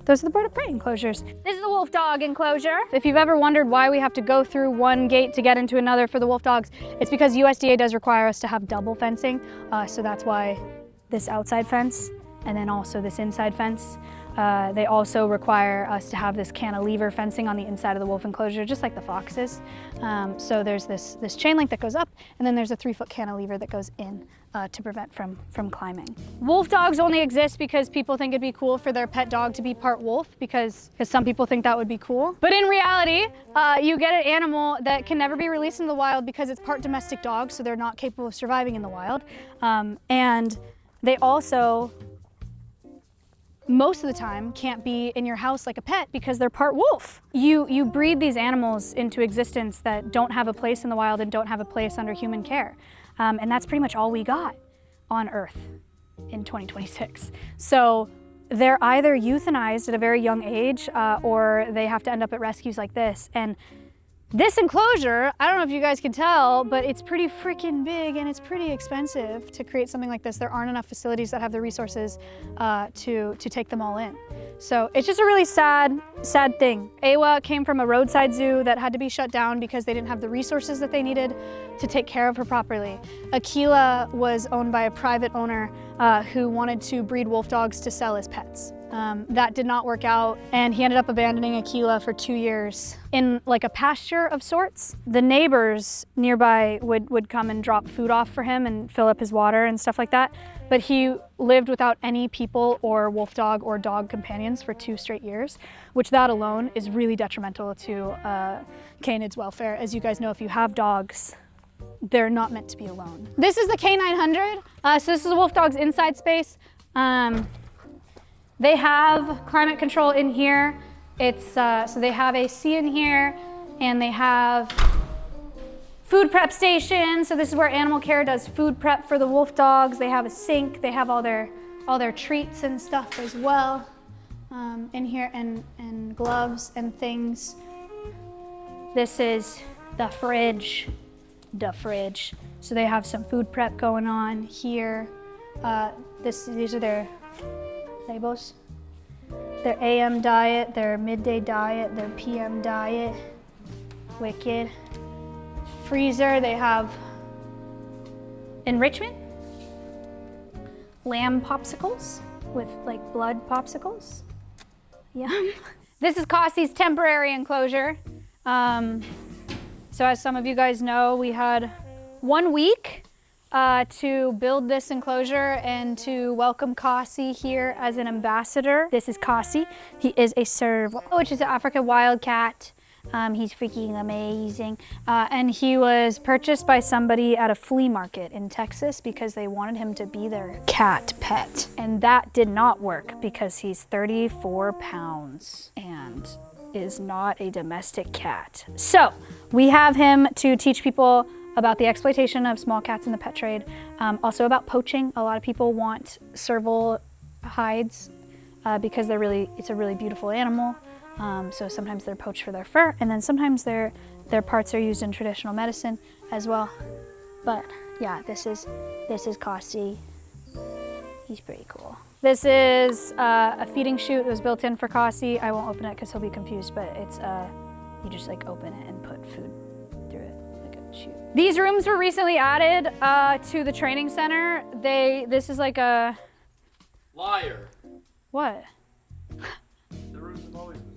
Those are the bird of prey enclosures. This is the wolf dog enclosure. If you've ever wondered why we have to go through one gate to get into another for the wolf dogs, it's because USDA does require us to have double fencing. So that's why this outside fence and then also this inside fence. They also require us to have this cantilever fencing on the inside of the wolf enclosure, just like the foxes. So there's this chain link that goes up, and then there's a 3-foot cantilever that goes in to prevent from climbing. Wolf dogs only exist because people think it'd be cool for their pet dog to be part wolf, because some people think that would be cool. But in reality, you get an animal that can never be released into the wild because it's part domestic dog, so they're not capable of surviving in the wild. And they also, most of the time, can't be in your house like a pet because they're part wolf. You breed these animals into existence that don't have a place in the wild and don't have a place under human care. And that's pretty much all we got on Earth in 2026. So they're either euthanized at a very young age or they have to end up at rescues like this. And this enclosure, I don't know if you guys can tell, but it's pretty freaking big and it's pretty expensive to create something like this. There aren't enough facilities that have the resources to take them all in. So it's just a really sad thing. Awa came from a roadside zoo that had to be shut down because they didn't have the resources that they needed to take care of her properly. Aquila was owned by a private owner who wanted to breed wolf dogs to sell as pets. That did not work out, and he ended up abandoning Aquila for 2 years in like a pasture of sorts. The neighbors nearby would come and drop food off for him and fill up his water and stuff like that, but he lived without any people or wolf dog or dog companions for 2 straight years, which that alone is really detrimental to canid's welfare. As you guys know, if you have dogs, they're not meant to be alone. This is the K900. So this is the wolf dog's inside space. They have climate control in here. So they have AC in here, and they have food prep station. So this is where animal care does food prep for the wolf dogs. They have a sink. They have all their treats and stuff as well in here, and gloves and things. This is the fridge. So they have some food prep going on here. These are their labels. Their AM diet, their midday diet, their PM diet. Wicked. Freezer, they have enrichment. Lamb popsicles with like blood popsicles. Yum. This is Cassie's temporary enclosure. So as some of you guys know, we had 1 week to build this enclosure and to welcome Cassie here as an ambassador. This is Cassie. He is a serval, which is an African wildcat. He's freaking amazing. And he was purchased by somebody at a flea market in Texas because they wanted him to be their cat pet. And that did not work because he's 34 pounds and is not a domestic cat. So we have him to teach people about the exploitation of small cats in the pet trade, also about poaching. A lot of people want serval hides because it's a really beautiful animal. So sometimes they're poached for their fur, and then sometimes their parts are used in traditional medicine as well. But yeah, this is Cassie. He's pretty cool. This is a feeding chute that was built in for Cassie. I won't open it because he'll be confused, but it's you just like open it and put food through it like a chute. These rooms were recently added to the training center. This is like a... Liar. What? The rooms have always been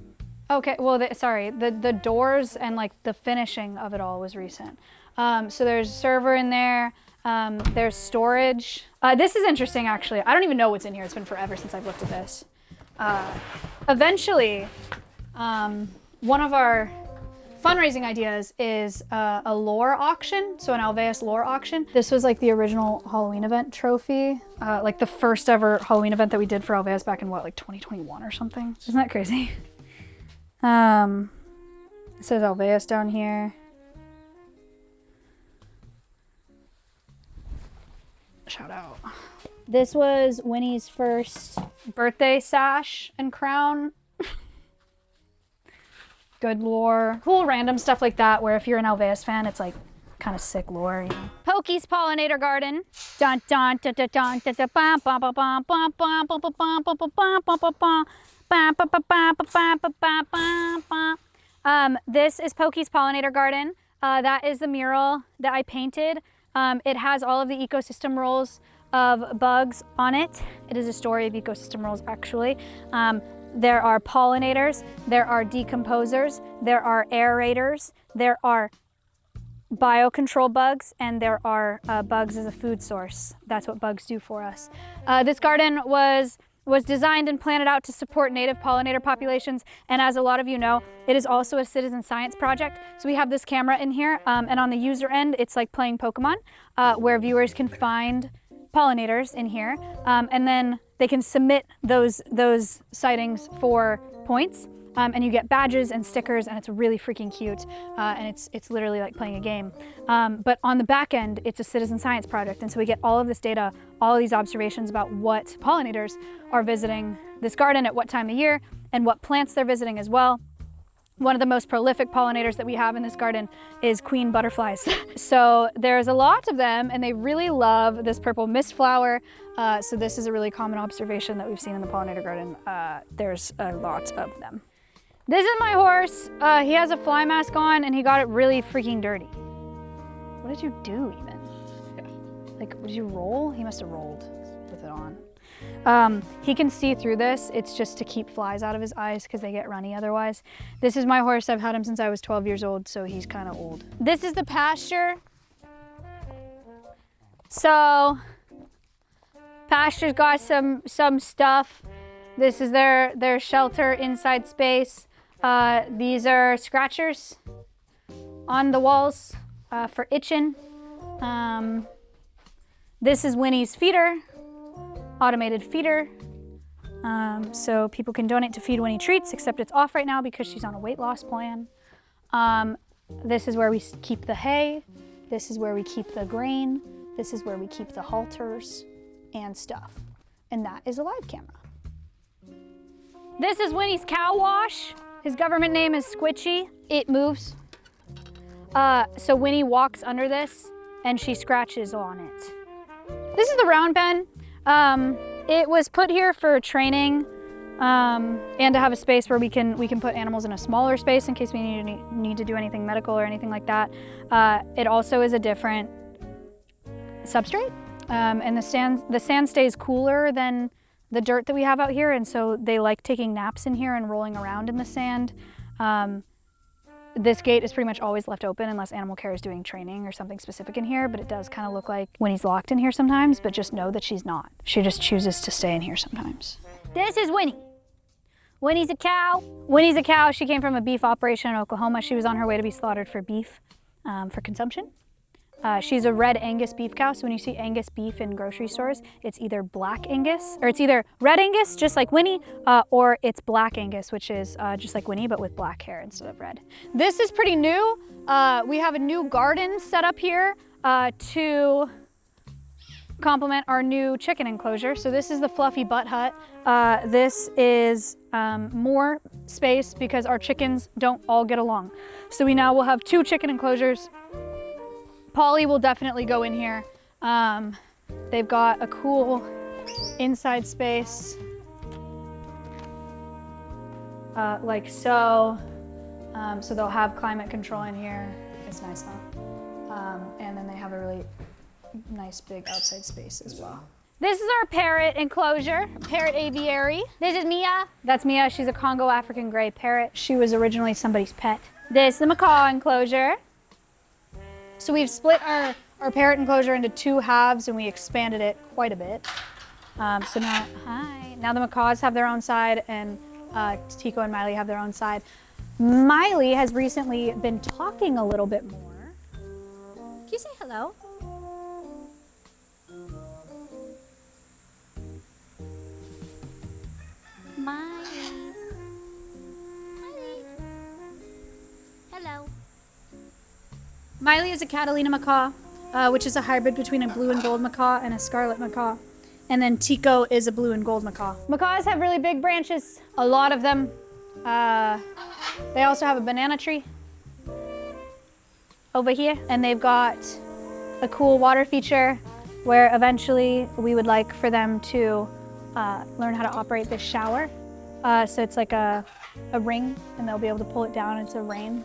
Okay, well, the doors and like the finishing of it all was recent. So there's a server in there. There's storage. This is interesting, actually. I don't even know what's in here. It's been forever since I've looked at this. Eventually, one of our fundraising ideas is a lore auction, so an Alveus lore auction. This was like the original Halloween event trophy, like the first ever Halloween event that we did for Alveus back in what, like 2021 or something? Isn't that crazy? It says Alveus down here. Shout out. This was Winnie's first birthday sash and crown. Good lore. Cool random stuff like that where if you're an Alveus fan, it's like kind of sick lore, you know. Pokey's Pollinator Garden. Dun dun dun dun dun dun dun bum bum bum bum bum bum bum bum bum bum bum bum bum. This is Pokey's Pollinator Garden. That is the mural that I painted. It has all of the ecosystem roles of bugs on it. It is a story of ecosystem roles, actually. There are pollinators, there are decomposers, there are aerators, there are biocontrol bugs, and there are bugs as a food source. That's what bugs do for us. This garden was designed and planted out to support native pollinator populations, and as a lot of you know, it is also a citizen science project. So we have this camera in here, and on the user end, it's like playing Pokemon, where viewers can find pollinators in here, and then they can submit those sightings for points, and you get badges and stickers, and it's really freaking cute, and it's literally like playing a game. But on the back end, it's a citizen science project, and so we get all of this data, all of these observations about what pollinators are visiting this garden at what time of year, and what plants they're visiting as well. One of the most prolific pollinators that we have in this garden is queen butterflies. So there's a lot of them, and they really love this purple mist flower. So this is a really common observation that we've seen in the pollinator garden. There's a lot of them. This is my horse. He has a fly mask on, and he got it really freaking dirty. What did you do even? Like, did you roll? He must have rolled with it on. He can see through this. It's just to keep flies out of his eyes because they get runny otherwise. This is my horse. I've had him since I was 12 years old, so he's kind of old. This is the pasture. So, pasture's got some stuff. This is their shelter inside space. These are scratchers on the walls for itching. This is Winnie's feeder. Automated feeder, so people can donate to Feed Winnie Treats, except it's off right now because she's on a weight loss plan. This is where we keep the hay. This is where we keep the grain. This is where we keep the halters and stuff. And that is a live camera. This is Winnie's cow wash. His government name is Squitchy. It moves. So Winnie walks under this and she scratches on it. This is the round pen. It was put here for training, and to have a space where we can put animals in a smaller space in case we need to do anything medical or anything like that. It also is a different substrate, and the sand stays cooler than the dirt that we have out here, and so they like taking naps in here and rolling around in the sand. This gate is pretty much always left open unless animal care is doing training or something specific in here, but it does kind of look like Winnie's locked in here sometimes, but just know that she's not. She just chooses to stay in here sometimes. This is Winnie. Winnie's a cow. Winnie's a cow. She came from a beef operation in Oklahoma. She was on her way to be slaughtered for beef, for consumption. She's a red Angus beef cow, so when you see Angus beef in grocery stores, it's either black Angus, or it's either red Angus, just like Winnie, or it's black Angus, which is just like Winnie, but with black hair instead of red. This is pretty new. We have a new garden set up here to complement our new chicken enclosure. So this is the fluffy butt hut. This is more space because our chickens don't all get along. So we now will have 2 chicken enclosures. Polly will definitely go in here. They've got a cool inside space, like so. So they'll have climate control in here. It's nice though. And then they have a really nice big outside space as well. This is our parrot enclosure, parrot aviary. This is Mia. That's Mia. She's a Congo African gray parrot. She was originally somebody's pet. This is the macaw enclosure. So we've split our parrot enclosure into 2 halves and we expanded it quite a bit. So now the macaws have their own side and Tico and Miley have their own side. Miley has recently been talking a little bit more. Can you say hello? Miley. Miley. Hello. Miley is a Catalina macaw, which is a hybrid between a blue and gold macaw and a scarlet macaw. And then Tico is a blue and gold macaw. Macaws have really big branches, a lot of them. They also have a banana tree over here, and they've got a cool water feature where eventually we would like for them to learn how to operate this shower. So it's like a ring, and they'll be able to pull it down. It's a rain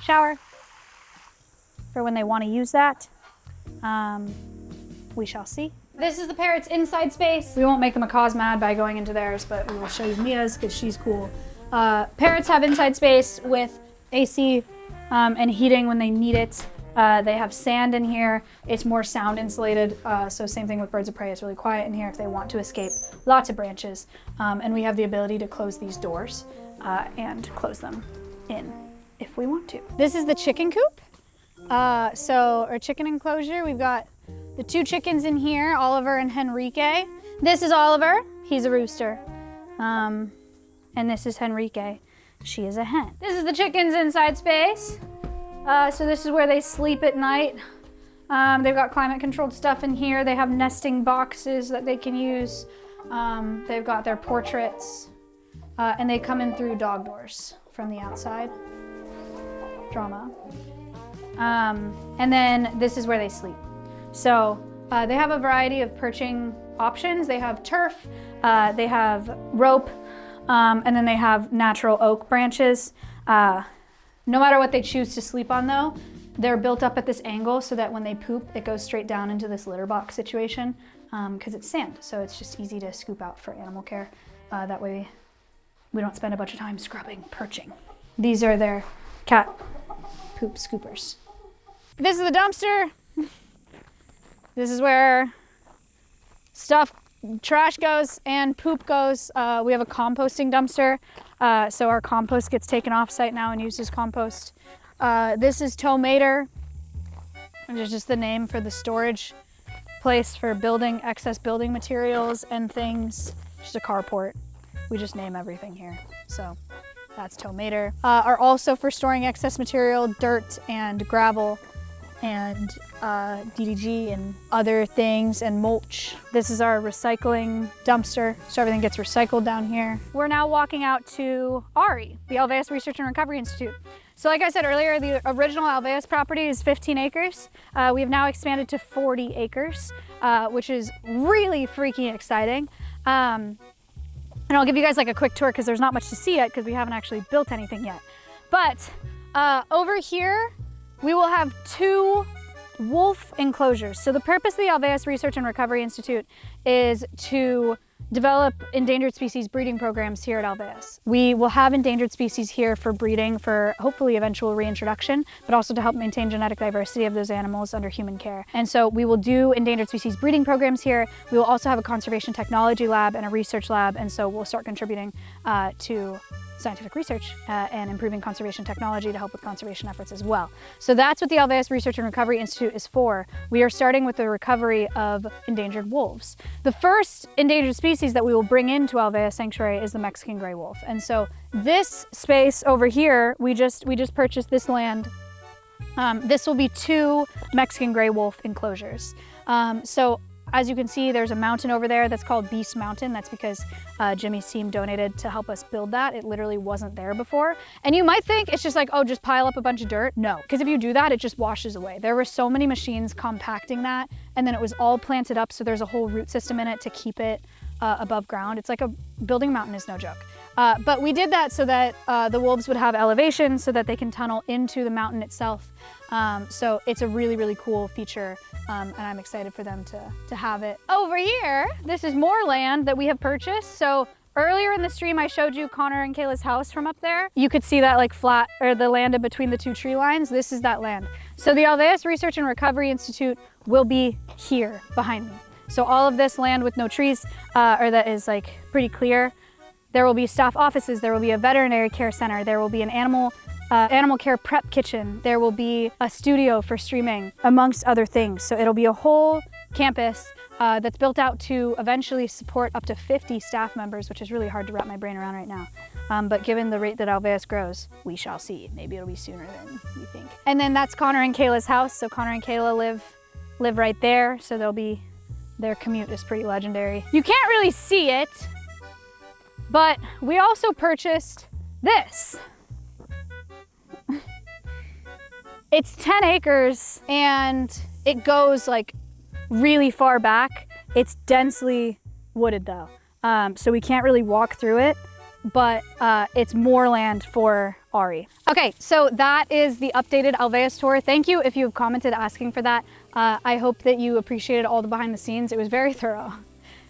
shower for when they want to use that. We shall see. This is the parrot's inside space. We won't make the macaws mad by going into theirs, but we will show you Mia's because she's cool. Parrots have inside space with AC and heating when they need it. They have sand in here. It's more sound insulated. So same thing with birds of prey. It's really quiet in here if they want to escape. Lots of branches. And we have the ability to close these doors and close them in if we want to. This is the chicken coop. Our chicken enclosure. We've got the two chickens in here, Oliver and Henrique. This is Oliver. He's a rooster. And this is Henrique. She is a hen. This is the chickens' inside space. So this is where they sleep at night. They've got climate-controlled stuff in here. They have nesting boxes that they can use. They've got their portraits. And they come in through dog doors from the outside. Drama. And then this is where they sleep. So they have a variety of perching options. They have turf, they have rope, and then they have natural oak branches. No matter what they choose to sleep on though, they're built up at this angle so that when they poop, it goes straight down into this litter box situation because it's sand. So it's just easy to scoop out for animal care. That way we don't spend a bunch of time scrubbing, perching. These are their cat poop scoopers. This is the dumpster. This is where stuff, trash goes and poop goes. We have a composting dumpster. So our compost gets taken off site now and used as compost. This is Tomater, which is just the name for the storage place for building, excess building materials and things. Just a carport. We just name everything here. So that's Tomater. Are also for storing excess material, dirt and gravel and DDG and other things and mulch. This is our recycling dumpster, so everything gets recycled down here. We're now walking out to ARI, the Alveus Research and Recovery Institute. So like I said earlier, the original Alveus property is 15 acres. We have now expanded to 40 acres, which is really freaking exciting. And I'll give you guys like a quick tour because there's not much to see yet because we haven't actually built anything yet. But over here, we will have 2 wolf enclosures. So the purpose of the Alveus Research and Recovery Institute is to develop endangered species breeding programs here at Alveus. We will have endangered species here for breeding for hopefully eventual reintroduction, but also to help maintain genetic diversity of those animals under human care. And so we will do endangered species breeding programs here. We will also have a conservation technology lab and a research lab. And so we'll start contributing to scientific research and improving conservation technology to help with conservation efforts as well. So that's what the Alveus Research and Recovery Institute is for. We are starting with the recovery of endangered wolves. The first endangered species that we will bring into Alveus Sanctuary is the Mexican gray wolf. And so this space over here, we just purchased this land. This will be 2 Mexican gray wolf enclosures. So as you can see, there's a mountain over there that's called Beast Mountain. That's because Jimmy's team donated to help us build that. It literally wasn't there before. And you might think it's just like, oh, just pile up a bunch of dirt. No, because if you do that, it just washes away. There were so many machines compacting that, and then it was all planted up, so there's a whole root system in it to keep it above ground. It's like building a mountain is no joke. But we did that so that the wolves would have elevation so that they can tunnel into the mountain itself. So it's a really, really cool feature, and I'm excited for them to have it. Over here, this is more land that we have purchased. So earlier in the stream, I showed you Connor and Kayla's house from up there. You could see that like flat, or the land in between the 2 tree lines. This is that land. So the Alveus Research and Recovery Institute will be here behind me. So all of this land with no trees, or that is like pretty clear, There will be staff offices. There will be a veterinary care center. There will be an animal care prep kitchen. There will be a studio for streaming, amongst other things. So it'll be a whole campus that's built out to eventually support up to 50 staff members, which is really hard to wrap my brain around right now. But given the rate that Alveus grows, we shall see. Maybe it'll be sooner than you think. And then that's Connor and Kayla's house. So Connor and Kayla live right there. So their commute is pretty legendary. You can't really see it, but we also purchased this. It's 10 acres and it goes like really far back. It's densely wooded though. So we can't really walk through it, but it's more land for Ari. Okay, so that is the updated Alveus tour. Thank you if you have commented asking for that. I hope that you appreciated all the behind the scenes. It was very thorough.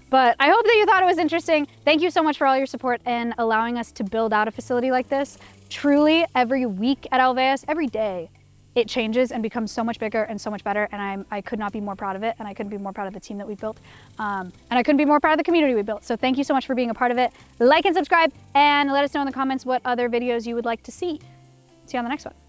But I hope that you thought it was interesting. Thank you so much for all your support and allowing us to build out a facility like this. Truly, every week at Alveus, every day, it changes and becomes so much bigger and so much better. And I could not be more proud of it. And I couldn't be more proud of the team that we built. And I couldn't be more proud of the community we built. So thank you so much for being a part of it. Like and subscribe and let us know in the comments what other videos you would like to see. See you on the next one.